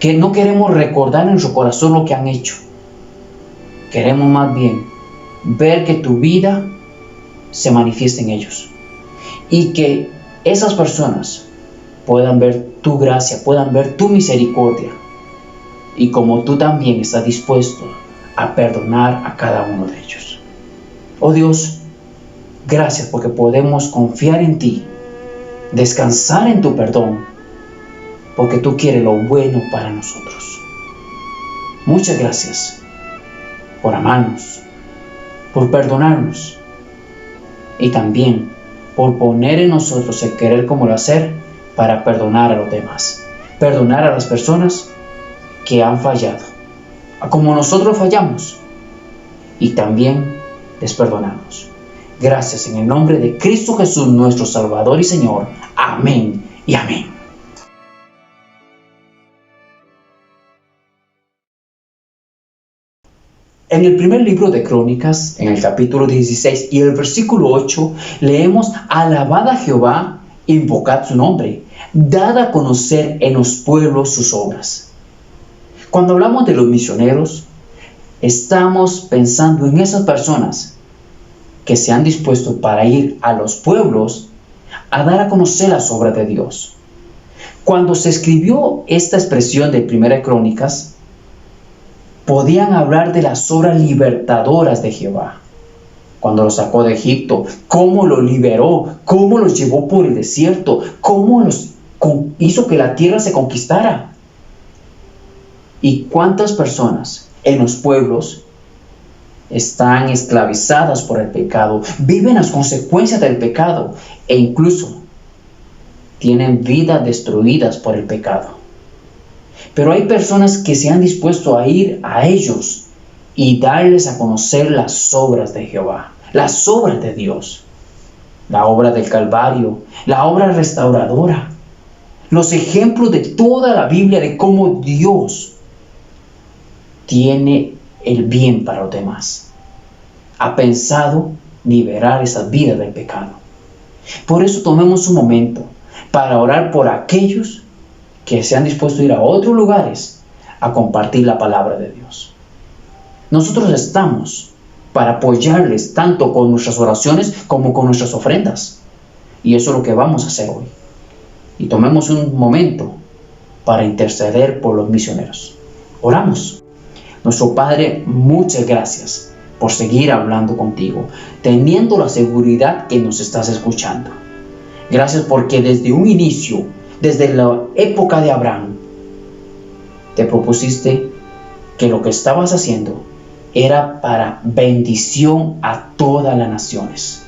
Que no queremos recordar en nuestro corazón lo que han hecho. Queremos más bien ver que tu vida se manifieste en ellos. Y que esas personas puedan ver tu gracia, puedan ver tu misericordia. Y como tú también estás dispuesto a perdonar a cada uno de ellos. Oh Dios, gracias porque podemos confiar en ti, descansar en tu perdón, porque tú quieres lo bueno para nosotros. Muchas gracias por amarnos, por perdonarnos y también por poner en nosotros el querer como el hacer para perdonar a los demás, perdonar a las personas que han fallado, como nosotros fallamos, y también les perdonamos. Gracias en el nombre de Cristo Jesús, nuestro Salvador y Señor. Amén y amén. En el primer libro de Crónicas, en el capítulo 16 y el versículo 8, leemos: alabad a Jehová, invocad su nombre, dad a conocer en los pueblos sus obras. Cuando hablamos de los misioneros, estamos pensando en esas personas que se han dispuesto para ir a los pueblos a dar a conocer las obras de Dios. Cuando se escribió esta expresión de Primera Crónicas, podían hablar de las obras libertadoras de Jehová. Cuando los sacó de Egipto, cómo los liberó, cómo los llevó por el desierto, cómo los hizo que la tierra se conquistara. Y cuántas personas en los pueblos están esclavizadas por el pecado, viven las consecuencias del pecado e incluso tienen vidas destruidas por el pecado. Pero hay personas que se han dispuesto a ir a ellos y darles a conocer las obras de Jehová, las obras de Dios, la obra del Calvario, la obra restauradora, los ejemplos de toda la Biblia de cómo Dios tiene el bien para los demás. Ha pensado liberar esas vidas del pecado. Por eso tomemos un momento para orar por aquellos que se han dispuesto a ir a otros lugares a compartir la palabra de Dios. Nosotros estamos para apoyarles tanto con nuestras oraciones como con nuestras ofrendas. Y eso es lo que vamos a hacer hoy. Y tomemos un momento para interceder por los misioneros. Oramos. Nuestro Padre, muchas gracias por seguir hablando contigo, teniendo la seguridad que nos estás escuchando. Gracias porque desde un inicio, desde la época de Abraham, te propusiste que lo que estabas haciendo era para bendición a todas las naciones.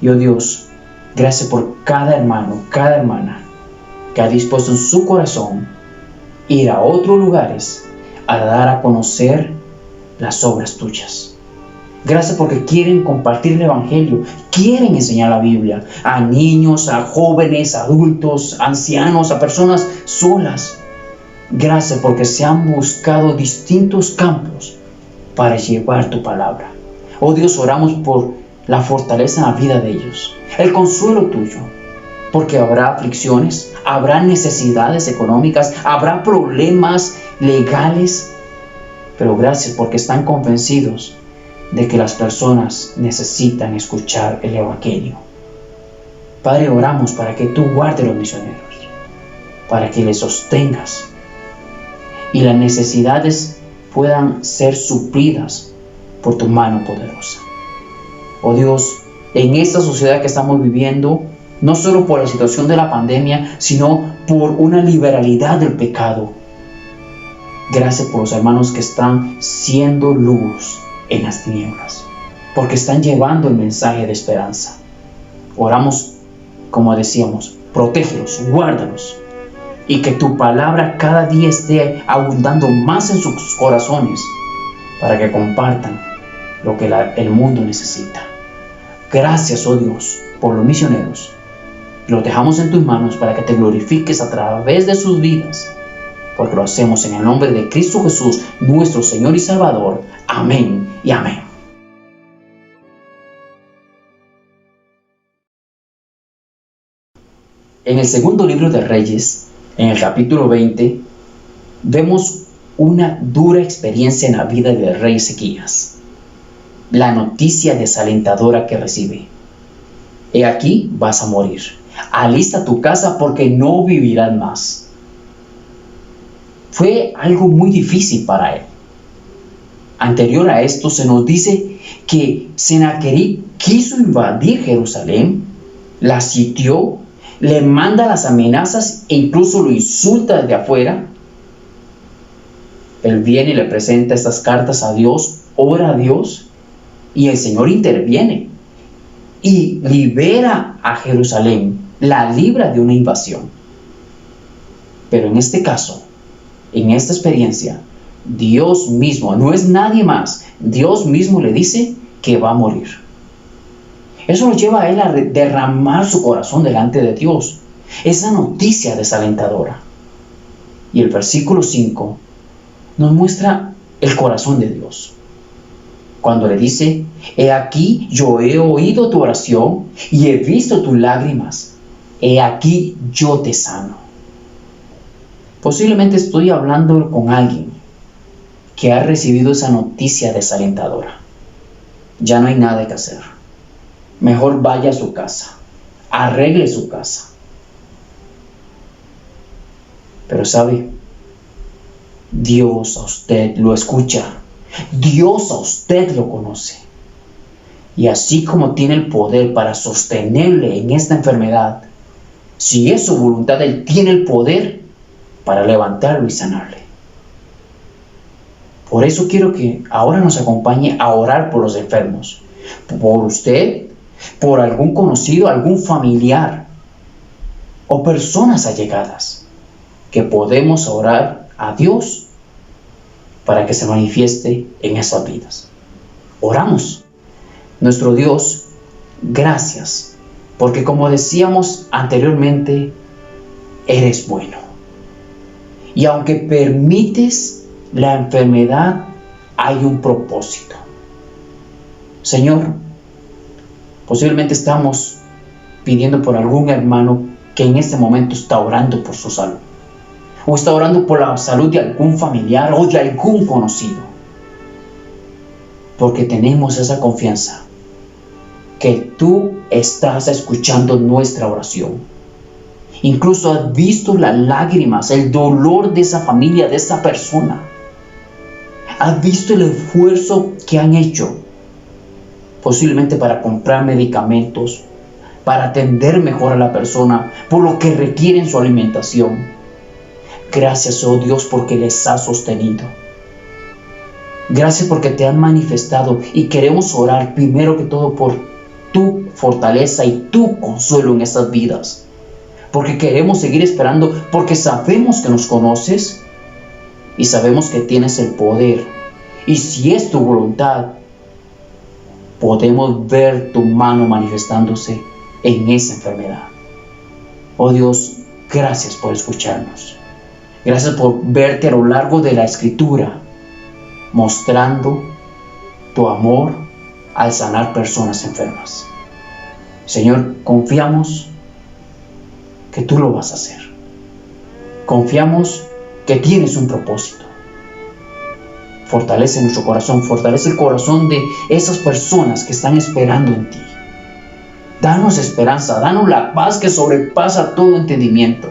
Y oh Dios, gracias por cada hermano, cada hermana que ha dispuesto en su corazón ir a otros lugares a dar a conocer las obras tuyas. Gracias porque quieren compartir el Evangelio, quieren enseñar la Biblia a niños, a jóvenes, a adultos, a ancianos, a personas solas. Gracias porque se han buscado distintos campos para llevar tu palabra. Oh Dios, oramos por la fortaleza en la vida de ellos, el consuelo tuyo, porque habrá aflicciones, habrá necesidades económicas, habrá problemas legales, pero gracias porque están convencidos de que las personas necesitan escuchar el Evangelio. Padre, oramos para que tú guardes los misioneros, para que les sostengas y las necesidades puedan ser suplidas por tu mano poderosa. Oh Dios, en esta sociedad que estamos viviendo, no solo por la situación de la pandemia, sino por una liberalidad del pecado. Gracias por los hermanos que están siendo luz en las tinieblas, porque están llevando el mensaje de esperanza. Oramos, como decíamos, protégelos, guárdalos, y que tu palabra cada día esté abundando más en sus corazones, para que compartan lo que el mundo necesita. Gracias, oh Dios, por los misioneros. Los dejamos en tus manos para que te glorifiques a través de sus vidas, porque lo hacemos en el nombre de Cristo Jesús, nuestro Señor y Salvador. Amén y amén. En el segundo libro de Reyes, en el capítulo 20, vemos una dura experiencia en la vida del rey Ezequías. la noticia desalentadora que recibe. He aquí, vas a morir. Alista tu casa porque no vivirás más. Fue algo muy difícil para él. Anterior a esto se nos dice que Sennacherib quiso invadir Jerusalén, la sitió, le manda las amenazas e incluso lo insulta desde afuera. Él viene y le presenta estas cartas a Dios, ora a Dios y el Señor interviene y libera a Jerusalén, la libra de una invasión. Pero en este caso, en esta experiencia, Dios mismo, no es nadie más, Dios mismo le dice que va a morir. Eso lo lleva a él a derramar su corazón delante de Dios. Esa noticia desalentadora. Y el versículo 5 nos muestra el corazón de Dios. Cuando le dice, he aquí yo he oído tu oración y he visto tus lágrimas. He aquí yo te sano. Posiblemente estoy hablando con alguien que ha recibido esa noticia desalentadora. Ya no hay nada que hacer. Mejor vaya a su casa, arregle su casa. Pero sabe, Dios a usted lo escucha, Dios a usted lo conoce. Y así como tiene el poder para sostenerle en esta enfermedad, si es su voluntad, Él tiene el poder para levantarlo y sanarle. Por eso quiero que ahora nos acompañe a orar por los enfermos, por usted, por algún conocido, algún familiar o personas allegadas, que podemos orar a Dios para que se manifieste en esas vidas. Oramos. Nuestro Dios, gracias, porque como decíamos anteriormente, eres bueno. Y aunque permites la enfermedad, hay un propósito. Señor, posiblemente estamos pidiendo por algún hermano que en este momento está orando por su salud, o está orando por la salud de algún familiar o de algún conocido, porque tenemos esa confianza que tú estás escuchando nuestra oración. Incluso has visto las lágrimas, el dolor de esa familia, de esa persona. Has visto el esfuerzo que han hecho, posiblemente para comprar medicamentos, para atender mejor a la persona, por lo que requieren su alimentación. Gracias, oh Dios, porque les has sostenido. Gracias porque te han manifestado y queremos orar primero que todo por tu fortaleza y tu consuelo en estas vidas. Porque queremos seguir esperando, porque sabemos que nos conoces y sabemos que tienes el poder. Y si es tu voluntad, podemos ver tu mano manifestándose en esa enfermedad. Oh Dios, gracias por escucharnos. Gracias por verte a lo largo de la Escritura, mostrando tu amor al sanar personas enfermas. Señor, confiamos que tú lo vas a hacer. Confiamos que tienes un propósito. Fortalece nuestro corazón, fortalece el corazón de esas personas que están esperando en ti. Danos esperanza, danos la paz que sobrepasa todo entendimiento.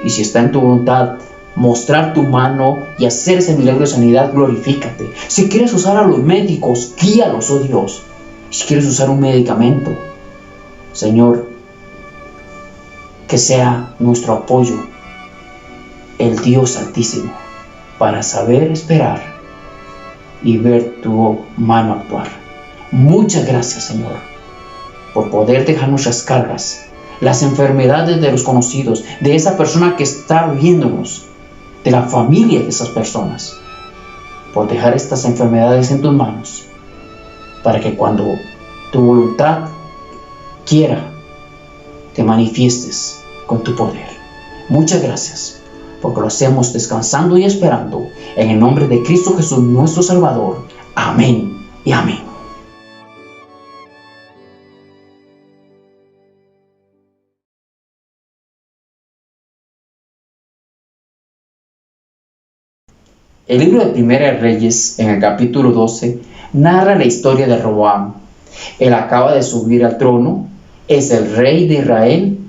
Y si está en tu voluntad mostrar tu mano y hacer ese milagro de sanidad, glorifícate. Si quieres usar a los médicos, guíalos, oh Dios. Si quieres usar un medicamento, Señor, que sea nuestro apoyo el Dios Altísimo para saber esperar y ver tu mano actuar. Muchas gracias, Señor, por poder dejar nuestras cargas, las enfermedades de los conocidos, de esa persona que está viéndonos, de la familia de esas personas, por dejar estas enfermedades en tus manos, para que cuando tu voluntad quiera, te manifiestes con tu poder. Muchas gracias, porque lo hacemos descansando y esperando en el nombre de Cristo Jesús, nuestro Salvador. Amén y amén. El libro de Primera de Reyes, en el capítulo 12, narra la historia de Roboam. Él acaba de subir al trono, es el rey de Israel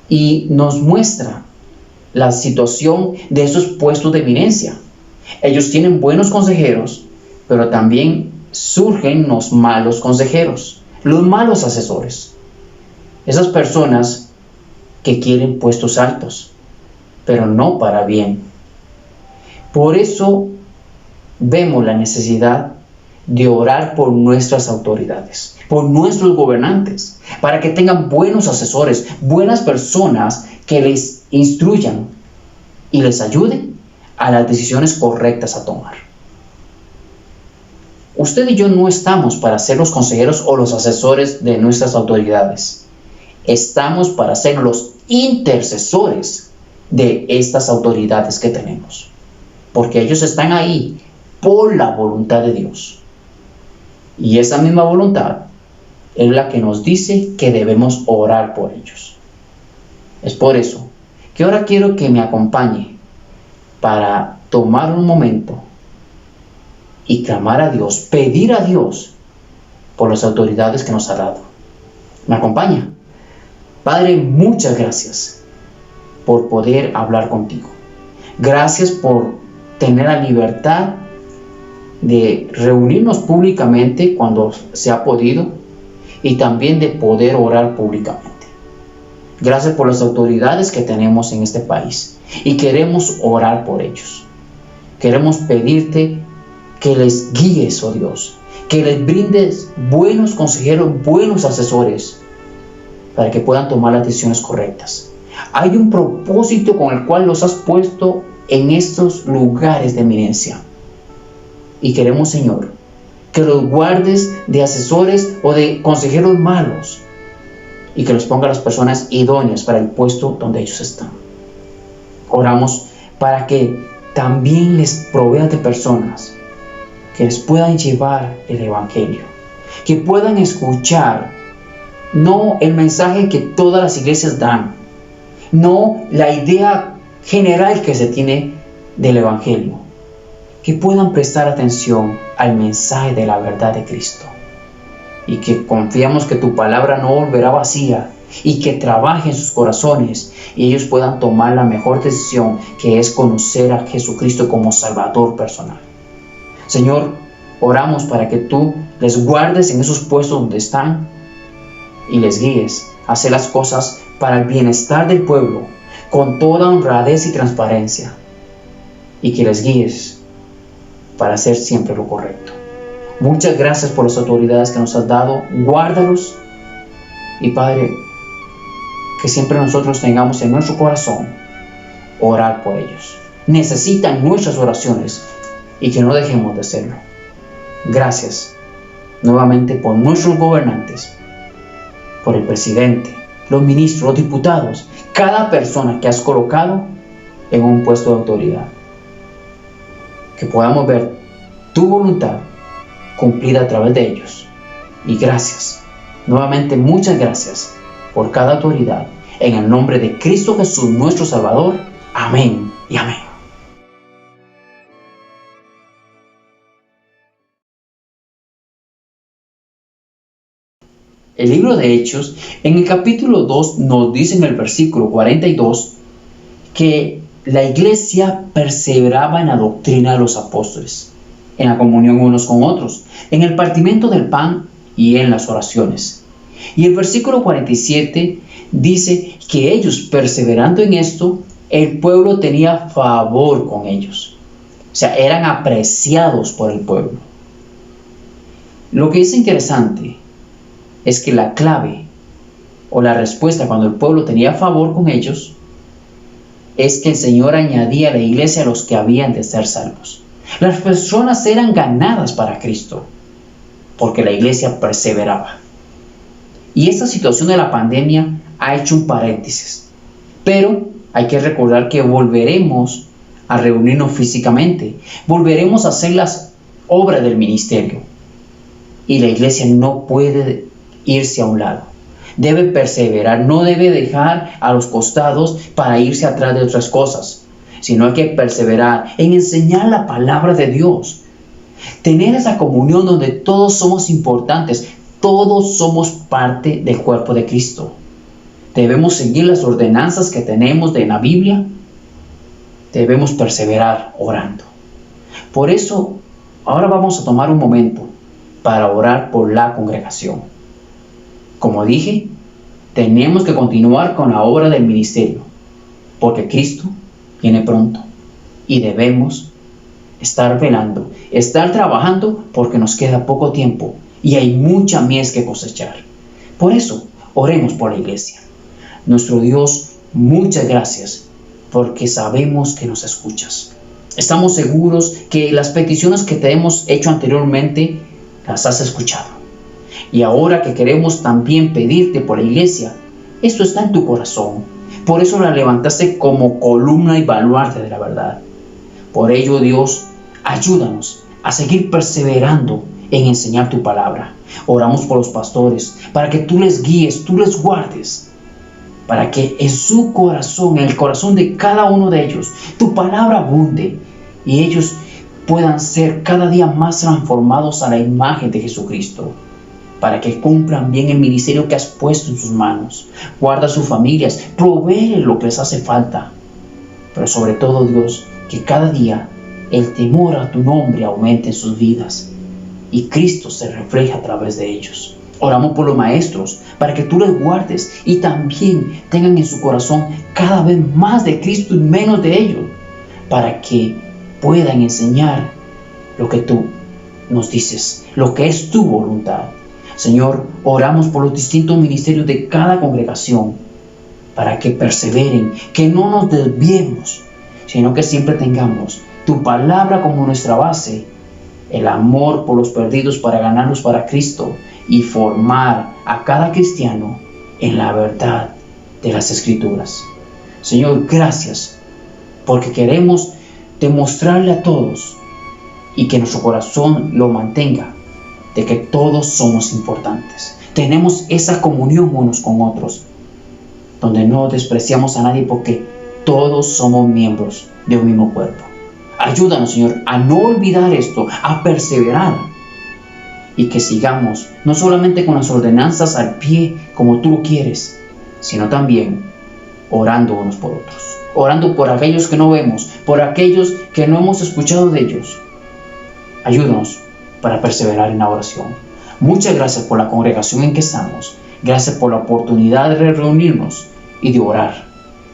y nos muestra la situación de esos puestos de eminencia. Ellos tienen buenos consejeros, pero también surgen los malos consejeros, los malos asesores. Esas personas que quieren puestos altos, pero no para bien. Por eso vemos la necesidad de orar por nuestras autoridades, por nuestros gobernantes, para que tengan buenos asesores, buenas personas que les instruyan y les ayuden a las decisiones correctas a tomar. Usted y yo no estamos para ser los consejeros o los asesores de nuestras autoridades. Estamos para ser los intercesores de estas autoridades que tenemos, porque ellos están ahí por la voluntad de Dios. Y esa misma voluntad es la que nos dice que debemos orar por ellos. Es por eso que ahora quiero que me acompañe para tomar un momento y clamar a Dios, pedir a Dios por las autoridades que nos ha dado. ¿Me acompaña? Padre, muchas gracias por poder hablar contigo. Gracias por tener la libertad de reunirnos públicamente cuando se ha podido y también de poder orar públicamente. Gracias por las autoridades que tenemos en este país y queremos orar por ellos. Queremos pedirte que les guíes, oh Dios, que les brindes buenos consejeros, buenos asesores para que puedan tomar las decisiones correctas. Hay un propósito con el cual los has puesto en estos lugares de eminencia. Y queremos, Señor, que los guardes de asesores o de consejeros malos y que los ponga las personas idóneas para el puesto donde ellos están. Oramos para que también les proveas de personas que les puedan llevar el Evangelio, que puedan escuchar no el mensaje que todas las iglesias dan, no la idea general que se tiene del Evangelio, que puedan prestar atención al mensaje de la verdad de Cristo y que confiamos que tu palabra no volverá vacía y que trabaje en sus corazones y ellos puedan tomar la mejor decisión, que es conocer a Jesucristo como Salvador personal. Señor, oramos para que tú les guardes en esos puestos donde están y les guíes a hacer las cosas para el bienestar del pueblo con toda honradez y transparencia, y que les guíes para hacer siempre lo correcto. Muchas gracias por las autoridades que nos has dado. Guárdalos y, Padre, que siempre nosotros tengamos en nuestro corazón orar por ellos. Necesitan nuestras oraciones y que no dejemos de hacerlo. Gracias nuevamente por nuestros gobernantes, por el presidente, los ministros, los diputados, cada persona que has colocado en un puesto de autoridad. Que podamos ver tu voluntad cumplida a través de ellos. Y gracias, nuevamente muchas gracias por cada autoridad. En el nombre de Cristo Jesús, nuestro Salvador. Amén y amén. El libro de Hechos, en el capítulo 2, nos dice en el versículo 42 que la iglesia perseveraba en la doctrina de los apóstoles, en la comunión unos con otros, en el partimiento del pan y en las oraciones. Y el versículo 47 dice que ellos, perseverando en esto, el pueblo tenía favor con ellos. O sea, eran apreciados por el pueblo. Lo que es interesante es que la clave o la respuesta cuando el pueblo tenía favor con ellos es que el Señor añadía a la iglesia a los que habían de ser salvos. Las personas eran ganadas para Cristo porque la iglesia perseveraba. Y esta situación de la pandemia ha hecho un paréntesis, pero hay que recordar que volveremos a reunirnos físicamente, volveremos a hacer las obras del ministerio, y la iglesia no puede irse a un lado, debe perseverar, no debe dejar a los costados para irse atrás de otras cosas, sino hay que perseverar en enseñar la palabra de Dios, Tener esa comunión donde todos somos importantes, todos somos parte del cuerpo de Cristo. Debemos seguir las ordenanzas que tenemos en la Biblia. Debemos perseverar orando. Por eso, ahora vamos a tomar un momento para orar por la congregación. Como dije, tenemos que continuar con la obra del ministerio, porque Cristo viene pronto y debemos estar velando, estar trabajando, porque nos queda poco tiempo y hay mucha mies que cosechar. Por eso, oremos por la iglesia. Nuestro Dios, muchas gracias, porque sabemos que nos escuchas. Estamos seguros que las peticiones que te hemos hecho anteriormente las has escuchado. Y ahora que queremos también pedirte por la iglesia, esto está en tu corazón. Por eso la levantaste como columna y baluarte de la verdad. Por ello, Dios, ayúdanos a seguir perseverando en enseñar tu palabra. Oramos por los pastores, para que tú les guíes, tú les guardes, para que en su corazón, en el corazón de cada uno de ellos, tu palabra abunde y ellos puedan ser cada día más transformados a la imagen de Jesucristo, para que cumplan bien el ministerio que has puesto en sus manos. Guarda sus familias, provee lo que les hace falta, pero sobre todo, Dios, que cada día el temor a tu nombre aumente en sus vidas y Cristo se refleje a través de ellos. Oramos por los maestros, para que tú les guardes y también tengan en su corazón cada vez más de Cristo y menos de ellos, para que puedan enseñar lo que tú nos dices, lo que es tu voluntad. Señor, oramos por los distintos ministerios de cada congregación, para que perseveren, que no nos desviemos, sino que siempre tengamos tu palabra como nuestra base, el amor por los perdidos para ganarlos para Cristo y formar a cada cristiano en la verdad de las Escrituras. Señor, gracias, porque queremos demostrarle a todos y que nuestro corazón lo mantenga, de que todos somos importantes. Tenemos esa comunión unos con otros, donde no despreciamos a nadie, porque todos somos miembros de un mismo cuerpo. Ayúdanos, Señor, a no olvidar esto, a perseverar y que sigamos no solamente con las ordenanzas al pie como tú lo quieres, sino también orando unos por otros, orando por aquellos que no vemos, por aquellos que no hemos escuchado de ellos. Ayúdanos para perseverar en la oración. Muchas gracias por la congregación en que estamos. Gracias por la oportunidad de reunirnos y de orar,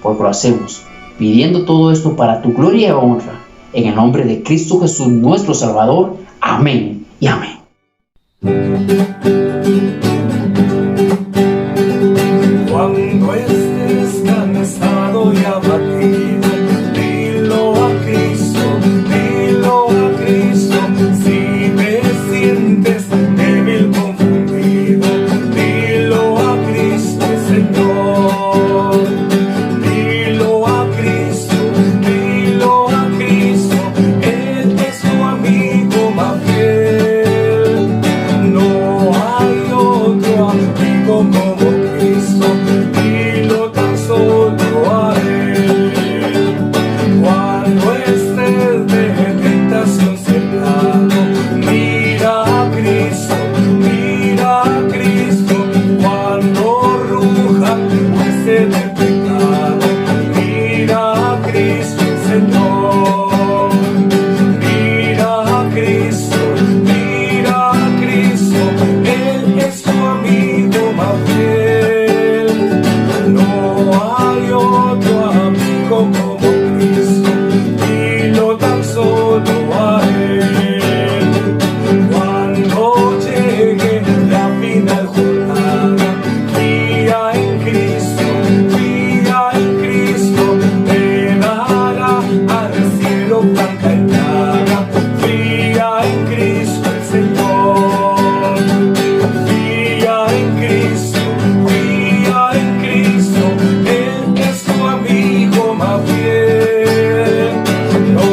porque lo hacemos pidiendo todo esto para tu gloria y honra, en el nombre de Cristo Jesús, nuestro Salvador. Amén y amén. Cuando estés cansado y abatido, dilo a Cristo, dilo a Cristo. Si te sientes débil, confundido, dilo a Cristo, Señor. Dilo a Cristo, dilo a Cristo. Él es tu amigo más fiel. No hay otro amigo como Cristo. Dilo tan solo a Él. Cuando estés de tentación cercano, mira a Cristo, mira a Cristo. Cuando ruja hueste del pecado, mira a Cristo, Señor. Mira a Cristo, mira a Cristo. Él es tu amigo más fiel. No hay otro amigo como Cristo. Dilo tan solo a Él. Cuando llegue la final jornada, confía en Cristo, confía en Cristo. Te dará al cielo blanca y clara. Confía en Cristo el Señor. Confía en Cristo, confía en Cristo. Él es tu amigo más fiel. No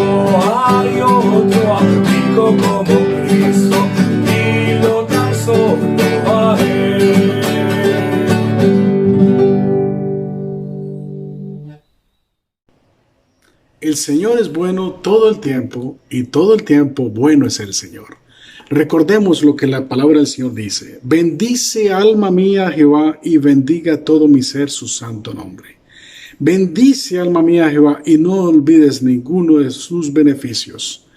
hay otro amigo como Cristo. Dilo tan solo a Él. El Señor es bueno todo el tiempo y todo el tiempo bueno es el Señor. Recordemos lo que la palabra del Señor dice. Bendice alma mía a Jehová y bendiga todo mi ser su santo nombre. Bendice alma mía a Jehová y no olvides ninguno de sus beneficios.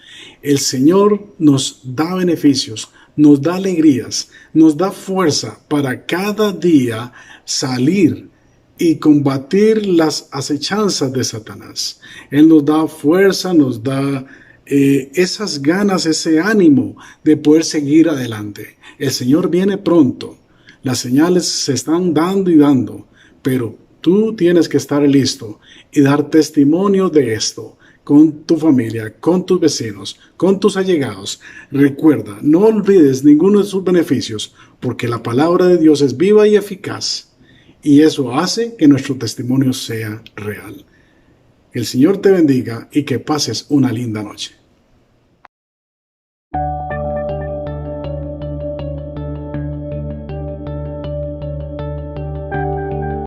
El Señor nos da beneficios, nos da alegrías, nos da fuerza para cada día salir y combatir las acechanzas de Satanás. Él nos da fuerza, nos da esas ganas, ese ánimo de poder seguir adelante. El Señor viene pronto. Las señales se están dando y dando, pero tú tienes que estar listo y dar testimonio de esto con tu familia, con tus vecinos, con tus allegados. Recuerda, no olvides ninguno de sus beneficios, porque la palabra de Dios es viva y eficaz, y eso hace que nuestro testimonio sea real. Que el Señor te bendiga y que pases una linda noche.